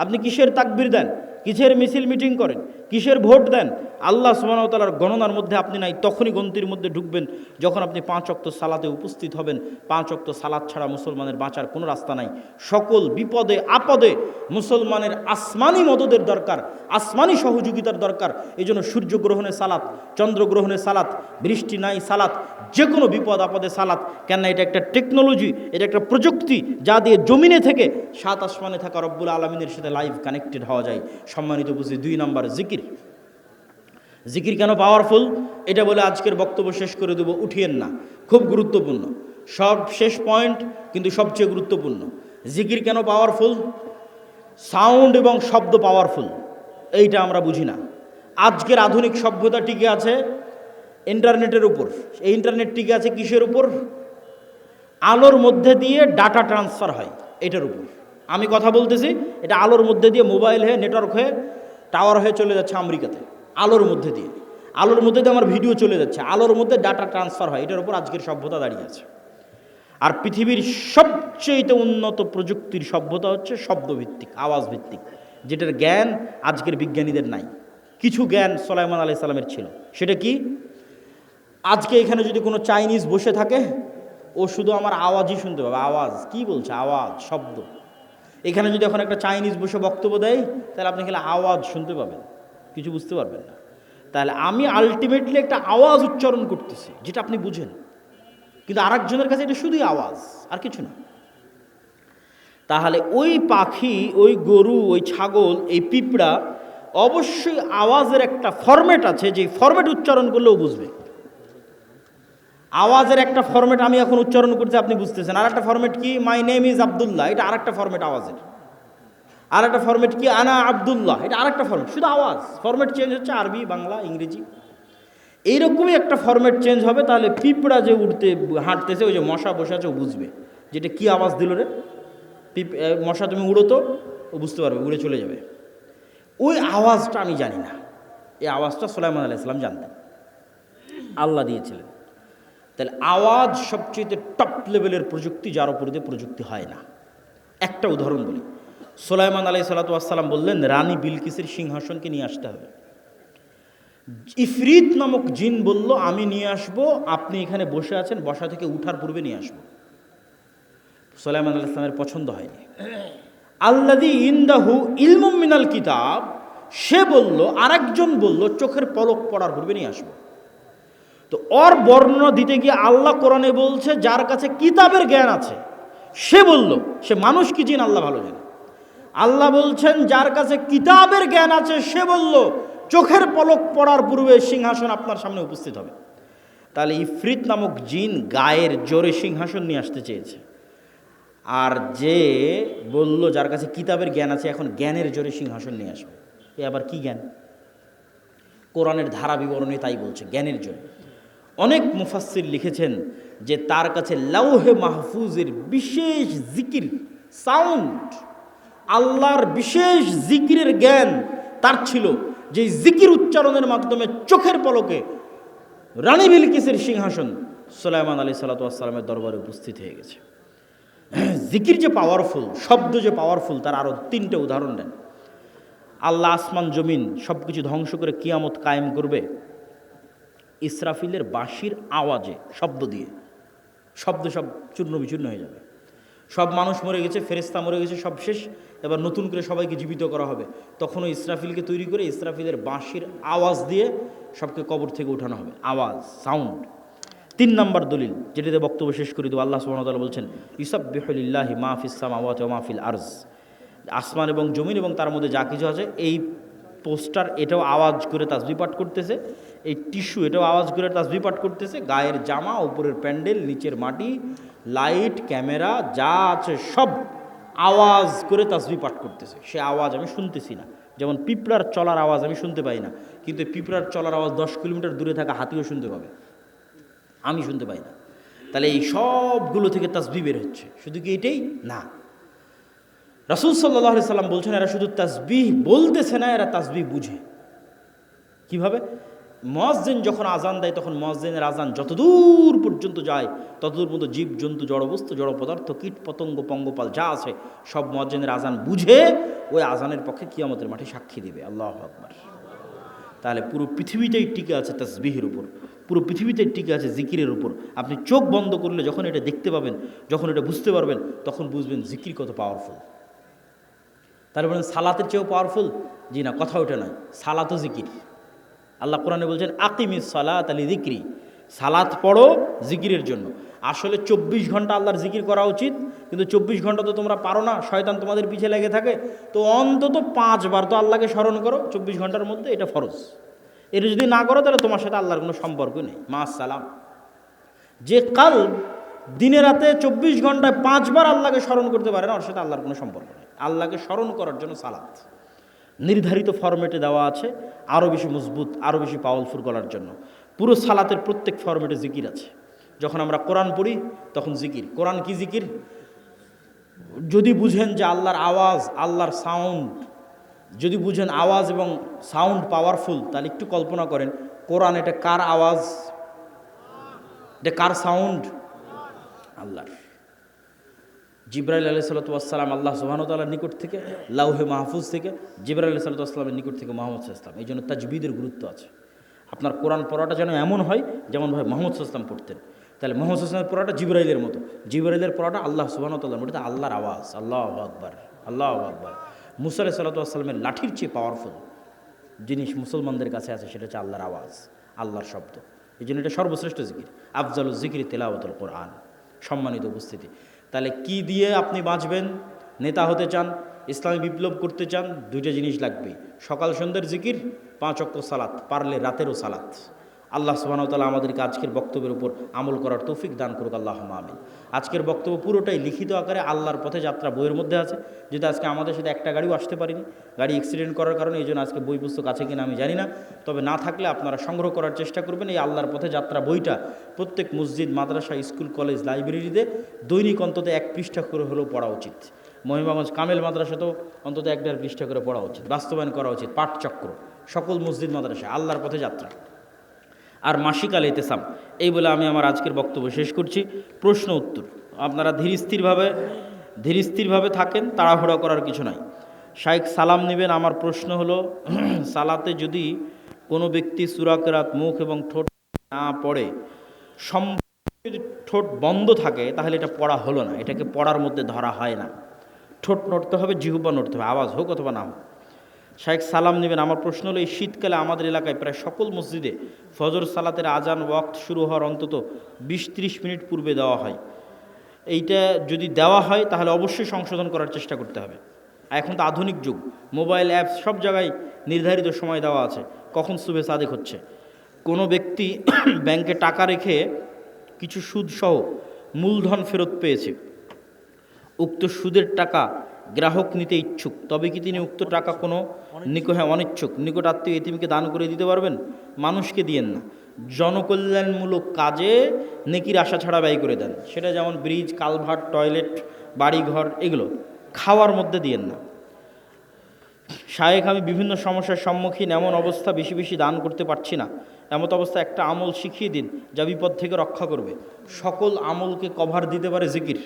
আপনি কিসের তাকবীর দেন, কিসের মিছিল মিটিং করেন, কিসের ভোট দেন, আল্লাহ সুবহানাহু ওয়া তাআলার গণনার মধ্যে আপনি নাই। তখনই গন্তির মধ্যে ঢুকবেন যখন আপনি 5 ওয়াক্ত সালাতে উপস্থিত হবেন। 5 ওয়াক্ত সালাত ছাড়া মুসলমানের বাঁচার কোনো রাস্তা নাই। সকল বিপদে আপদে মুসলমানের আসমানি মদদের দরকার, আসমানি সহযোগিতার দরকার। এই জন্য সূর্যগ্রহণে সালাত, চন্দ্রগ্রহণে সালাত, বৃষ্টি নাই সালাত, যে কোনো বিপদ আপদে সালাত। কেন? এটা একটা টেকনোলজি, এটা একটা প্রযুক্তি যা দিয়ে জমিনে থেকে 7 আসমানে থাকা রব্বুল আলামিনের সাথে লাইভ কানেক্টেড হওয়া যায়। সম্মানিত বুঝি, 2 নাম্বার জিকির। জিকির কেন পাওয়ারফুল এটা বলে আজকের বক্তব্য শেষ করে দেব, উঠিয়েন না, খুব গুরুত্বপূর্ণ। সব শেষ পয়েন্ট কিন্তু সবচেয়ে গুরুত্বপূর্ণ। জিকির কেন পাওয়ারফুল? সাউন্ড এবং শব্দ পাওয়ারফুল, এইটা আমরা বুঝি না। আজকের আধুনিক সভ্যতা টিকে আছে ইন্টারনেটের উপর। এই ইন্টারনেট টিকে আছে কিসের উপর? আলোর মধ্যে দিয়ে ডাটা ট্রান্সফার হয়, এটার উপর আমি কথা বলতেছি। এটা আলোর মধ্যে দিয়ে মোবাইল হয়ে, নেটওয়ার্ক হয়ে, টাওয়ার হয়ে চলে যাচ্ছে আমেরিকাতে। আলোর মধ্যে দিয়ে, আলোর মধ্যে দিয়ে আমার ভিডিও চলে যাচ্ছে, আলোর মধ্যে ডাটা ট্রান্সফার হয়। এটার উপর আজকের সভ্যতা দাঁড়িয়ে আছে। আর পৃথিবীর সবচেয়ে উন্নত প্রযুক্তির সভ্যতা হচ্ছে শব্দভিত্তিক, আওয়াজ ভিত্তিক, যেটার জ্ঞান আজকের বিজ্ঞানীদের নাই। কিছু জ্ঞান সুলাইমান আলাইহিস সালামের ছিল। সেটা কি? আজকে এখানে যদি কোনো চাইনিজ বসে থাকে, ও শুধু আমার আওয়াজই শুনতে পাবে। আওয়াজ কি বলছে, আওয়াজ, শব্দ। এখানে যদি এখন একটা চাইনিজ বসে বক্তব্য দেয়, তাহলে আপনি খালি আওয়াজ শুনতে পাবেন, কিছু বুঝতে পারবেন না। তাহলে আমি আলটিমেটলি একটা আওয়াজ উচ্চারণ করতেছি, যেটা আপনি বুঝেন, কিন্তু আরেকজনের কাছে এটা শুধুই আওয়াজ, আর কিছু না। তাহলে ওই পাখি, ওই গরু, ওই ছাগল, এই পিঁপড়া অবশ্যই আওয়াজের একটা ফরম্যাট আছে, যে ফরম্যাট উচ্চারণ করলেও বুঝবে। আওয়াজের একটা ফরম্যাট আমি এখন উচ্চারণ করছি, আপনি বুঝতেছেন। আর একটা ফরম্যাট কি? মাই নেম ইজ আব্দুল্লাহ, এটা আরেকটা ফরম্যাট আওয়াজের। আর একটা ফরম্যাট কি? আনা আব্দুল্লাহ, এটা আরেকটা ফরম্যাট। শুধু আওয়াজ, ফরম্যাট চেঞ্জ হচ্ছে, আরবি, বাংলা, ইংরেজি। এইরকমই একটা ফরম্যাট চেঞ্জ হবে। তাহলে পিঁপড়া যে উঠতে হাঁটতেছে, ওই যে মশা বসে আছে, ও বুঝবে যেটা কি আওয়াজ দিল রে। মশা তুমি উড়ো তো, ও বুঝতে পারবে, উড়ে চলে যাবে। ওই আওয়াজটা আমি জানি না, এই আওয়াজটা সুলাইমান আলাইহিস সালাম জানতেন, আল্লাহ দিয়েছিলেন। তাহলে আওয়াজ সবচেয়ে টপ লেভেলের প্রযুক্তি, যার উপর দিয়ে প্রযুক্তি হয় না। একটা উদাহরণ বলি। সুলাইমান আলাইহিস সালাম বললেন, রানী বিলকিসের সিংহাসনকে নিয়ে আসতে হবে। ইফরিত নামক জিন বলল, আমি নিয়ে আসবো, আপনি এখানে বসে আছেন, বসা থেকে উঠার পূর্বে নিয়ে আসবো। সুলাইমান আলাইহিস সালামের পছন্দ হয়নি। আল্লাযী ইনদাহু ইলমুম মিনাল কিতাব, সে বলল, আরেকজন বলল, চোখের পলক পড়ার পূর্বে নিয়ে আসবো। তো ওর বর্ণনা দিতে গিয়ে আল্লাহ কোরআনে বলছে, যার কাছে কিতাবের জ্ঞান আছে সে বলল, সে মানুষ কি জিন আল্লাহ ভালো জানে। আল্লাহ বলছেন, যার কাছে কিতাবের জ্ঞান আছে সে বলল, চোখের পলক পড়ার পূর্বে সিংহাসন আপনার সামনে উপস্থিত হবে। তাহলে ইফরিত নামক জিন গায়ের জোরে সিংহাসন নিয়ে আসতে চেয়েছে। আর যে বলল, যার কাছে কিতাবের জ্ঞান আছে, এখন জ্ঞানের জোরে সিংহাসন নিয়ে আসবে। এ আবার কি জ্ঞান? কোরআনের ধারা বিবরণী তাই বলছে, জ্ঞানের জন্য। অনেক মুফাসসির লিখেছেন যে তার কাছে লাউহে মাহফুজের বিশেষ জিকির, সাউন্ড, আল্লাহর বিশেষ জিকিরের জ্ঞান তার ছিল, যে জিকির উচ্চারণের মাধ্যমে চোখের পলকে রানী বিলকিসের সিংহাসন সুলাইমান আলাইহিস সালামের দরবারে উপস্থিত হয়ে গেছে। জিকির যে পাওয়ারফুল, শব্দ যে পাওয়ারফুল, তার আরও 3টে উদাহরণ দেন। আল্লাহ আসমান জমিন সব কিছু ধ্বংস করে কিয়ামত কায়েম করবে ইসরাফিলের বাঁশির আওয়াজে, শব্দ দিয়ে। শব্দ সব চূর্ণ বিচূর্ণ হয়ে যাবে। সব মানুষ মরে গেছে, ফেরেশতা মরে গেছে, সব শেষ। এবার নতুন করে সবাইকে জীবিত করা হবে, তখন ওই ইসরাফিলকে তৈরি করে ইসরাফিলের বাঁশির আওয়াজ দিয়ে সবকে কবর থেকে উঠানো হবে, আওয়াজ, সাউন্ড। 3 নম্বর দলিল, যেটিতে বক্তব্য শেষ করে দেবো, আল্লাহ সুবহানাহু ওয়া তাআলা বলছেন ইউসাব্বিহু লিল্লাহি মা ফিস সামাওয়াতি ওয়া মা ফিল আরজ, আসমান এবং জমিন এবং তার মধ্যে যা কিছু আছে, এই পোস্টার এটাও আওয়াজ করে তাসবিহ পাঠ করতেছে, এই টিস্যু এটাও আওয়াজ করে তাসবিহ পাঠ করতেছে, গায়ের জামা, উপরের প্যান্ডেল, নিচের মাটি, লাইট, ক্যামেরা যা আছে সব আওয়াজ করে তাসবিহ পাঠ করতেছে। সে আওয়াজ আমি শুনতেছি না, যেমন পিঁপড়ার চলার আওয়াজ আমি শুনতে পাই না, কিন্তু পিঁপড়ার চলার আওয়াজ 10 কিলোমিটার দূরে থাকা হাতিও শুনতে পাবে, আমি শুনতে পাই না। তাহলে এই সবগুলো থেকে তাসবিহ বের হচ্ছে। শুধু কি এটাই না, রাসূল সাল্লাল্লাহু আলাইহি সাল্লাম বলছেন এরা শুধু তাসবিহ বলতেছে না, এরা তাসবিহ বুঝে। কিভাবে? মুয়াজ্জিন যখন আজান দেয় তখন মুয়াজ্জিনের আজান যতদূর পর্যন্ত যায় ততদূর পর্যন্ত জীব জন্তু, জড়বস্তু, জড় পদার্থ, কীট পতঙ্গ, পঙ্গপাল যা আছে সব মুয়াজ্জিনের আজান বুঝে ওই আজানের পক্ষে কিয়ামতের মাঠে সাক্ষী দিবে। আল্লাহু আকবার। তাহলে পুরো পৃথিবীটাই টিকে আছে তাসবিহের উপর, পুরো পৃথিবীটাই টিকে আছে জিকিরের উপর। আপনি চোখ বন্ধ করলে যখন এটা দেখতে পাবেন, যখন এটা বুঝতে পারবেন, তখন বুঝবেন জিকির কত পাওয়ারফুল। তাহলে বলেন সালাতের চেয়েও পাওয়ারফুল? জি না, কথা ওঠে নয়, সালাতও জিকির। আল্লাহ কোরআনে বলছেন আকিমিস সালাত লিযিকরি, সালাত পড়ো জিকিরের জন্য। আসলে 24 ঘন্টা আল্লাহর জিকির করা উচিত, কিন্তু 24 ঘন্টা তো তোমরা পারো না, শয়তান তোমাদের পিছে লেগে থাকে। তো অন্তত 5 বার তো আল্লাহকে স্মরণ করো 24 ঘন্টার মধ্যে, এটা ফরজ। এটা যদি না করো তাহলে তোমার সাথে আল্লাহর কোনো সম্পর্ক নেই। মা সালাম। যে কাল দিনে রাতে 24 ঘন্টায় 5 বার আল্লাহকে স্মরণ করতে পারে না, ওর সাথে আল্লাহর কোনো সম্পর্ক নেই। আল্লাহকে স্মরণ করার জন্য সালাত নির্ধারিত ফরম্যাটে দেওয়া আছে, আরও বেশি মজবুত, আরও বেশি পাওয়ারফুল করার জন্য। পুরো সালাতের প্রত্যেক ফরম্যাটে জিকির আছে। যখন আমরা কোরআন পড়ি তখন জিকির। কোরআন কি জিকির? যদি বুঝেন যে আল্লাহর আওয়াজ, আল্লাহর সাউন্ড, যদি বুঝেন আওয়াজ এবং সাউন্ড পাওয়ারফুল, তাহলে একটু কল্পনা করেন কোরআন এটা কার আওয়াজ, এটা কার সাউন্ড? আল্লাহর। জিবরাইল আলাইহিসসালাতু ওয়াসসালাম আল্লাহ সুবহানাহু ওয়া তাআলার নিকট থেকে, লাউহে মাহফুজ থেকে, জিবরাইল আলাইহিসসালাতু ওয়াসসালামের নিকট থেকে মুহাম্মদ সাল্লাল্লাহু আলাইহি ওয়াসাল্লাম। এই জন্য তাজবিদের গুরুত্ব আছে। আপনার কোরআন পড়াটা যেন এমন হয় যেমনভাবে মুহাম্মদ সাল্লাল্লাহু আলাইহি ওয়াসাল্লাম পড়তেন। তাহলে মুহাম্মদ সাল্লাল্লাহু আলাইহি ওয়াসাল্লামের পড়াটা জিবরাইলের মতো, জিবরাইলের পড়াটা আল্লাহ সুবহানাহু ওয়া তাআলার মতো, এটা আল্লাহর আওয়াজ। আল্লাহু আকবার, আল্লাহু আকবার। মুসা আলাইহিসসালাতু ওয়াসসালামের লাঠির চেয়ে পাওয়ারফুল জিনিস মুসলমানদের কাছে আছে, সেটা হচ্ছে আল্লাহর আওয়াজ, আল্লাহর শব্দ। এই জন্য এটা সর্বশ্রেষ্ঠ জিকির। আফজালুজ জিকির তিলাওয়াতুল কোরআন। সম্মানিত উপস্থিতি, তাহলে কি দিয়ে আপনি বাঁচবেন? নেতা হতে চান, ইসলামী বিপ্লব করতে চান, 2টা জিনিস লাগবে, সকাল সন্ধ্যার জিকির, 5 ওয়াক্ত সালাত, পারলে রাতেরও সালাত। আল্লাহ সুবহানাহু ওয়া তাআলা আমাদেরকে আজকের বক্তব্যের উপর আমল করার তৌফিক দান করুক, আল্লাহুম্মা আমিন। আজকের বক্তব্য পুরোটাই লিখিত আকারে আল্লাহর পথে যাত্রা বইয়ের মধ্যে আছে, যেটা আজকে আমাদের সাথে একটা গাড়িও আসতে পারিনি, গাড়ি অ্যাক্সিডেন্ট করার কারণে। এই জন্য আজকে বই পুস্তক আছে কিনা আমি জানি না, তবে না থাকলে আপনারা সংগ্রহ করার চেষ্টা করবেন। এই আল্লাহর পথে যাত্রা বইটা প্রত্যেক মসজিদ, মাদ্রাসা, স্কুল, কলেজ, লাইব্রেরিতে দৈনিক অন্তত 1 পৃষ্ঠা করে হলেও পড়া উচিত। মহিমাগঞ্জ কামেল মাদ্রাসাতেও অন্তত 1-1.5 পৃষ্ঠা করে পড়া উচিত, বাস্তবায়ন করা উচিত। পাঠচক্র সকল মসজিদ, মাদ্রাসা, আল্লাহর পথে যাত্রা আর মাসিক আল ইতিসাম। এই বলে আমি আমার আজকের বক্তব্য শেষ করছি। প্রশ্ন উত্তর আপনারা ধীর স্থিরভাবে থাকেন, তাড়াহুড়া করার কিছু নাই। শাইখ সালাম নেবেন। আমার প্রশ্ন হলো, সালাতে যদি কোনো ব্যক্তি সূরা কিরাত মুখ এবং ঠোঁট না পড়ে, যদি ঠোঁট বন্ধ থাকে তাহলে এটা পড়া হলো না, এটাকে পড়ার মধ্যে ধরা হয় না। ঠোঁট নড়তে হবে, জিহ্বা নড়তে হবে, আওয়াজ হোক অথবা না হোক। শাইখ সালাম নেবেন। আমার প্রশ্ন হলো, এই শীতকালে আমাদের এলাকায় প্রায় সকল মসজিদে ফজর সালাতের আজান ওয়াক্ত শুরু হওয়ার অন্তত 20-30 মিনিট পূর্বে দেওয়া হয়। এইটা যদি দেওয়া হয় তাহলে অবশ্যই সংশোধন করার চেষ্টা করতে হবে। এখন তো আধুনিক যুগ, মোবাইল অ্যাপস সব জায়গায় নির্ধারিত সময় দেওয়া আছে কখন সুবে সাদেক হচ্ছে। কোনো ব্যক্তি ব্যাংকে টাকা রেখে কিছু সুদসহ মূলধন ফেরত পেয়েছে, উক্ত সুদের টাকা গ্রাহক নিতে ইচ্ছুক, তবে কি তিনি উক্ত টাকা কোনো অনিচ্ছুক নিকট আত্মীয় এতিমকে দান করে দিতে পারবেন? মানুষকে দিয়েন না, জনকল্যাণমূলক কাজে নেকির আশা ছাড়া ব্যয় করে দেন। সেটা যেমন ব্রিজ, কালভার্ট, টয়লেট, বাড়িঘর, এগুলো খাওয়ার মধ্যে দিয়েন না। শায়েখ, আমি বিভিন্ন সমস্যার সম্মুখীন, এমন অবস্থা বেশি বেশি দান করতে পারছি না। এমত অবস্থা একটা আমল শিখিয়ে দিন যা বিপদ থেকে রক্ষা করবে। সকল আমলকে কভার দিতে পারে জিকির।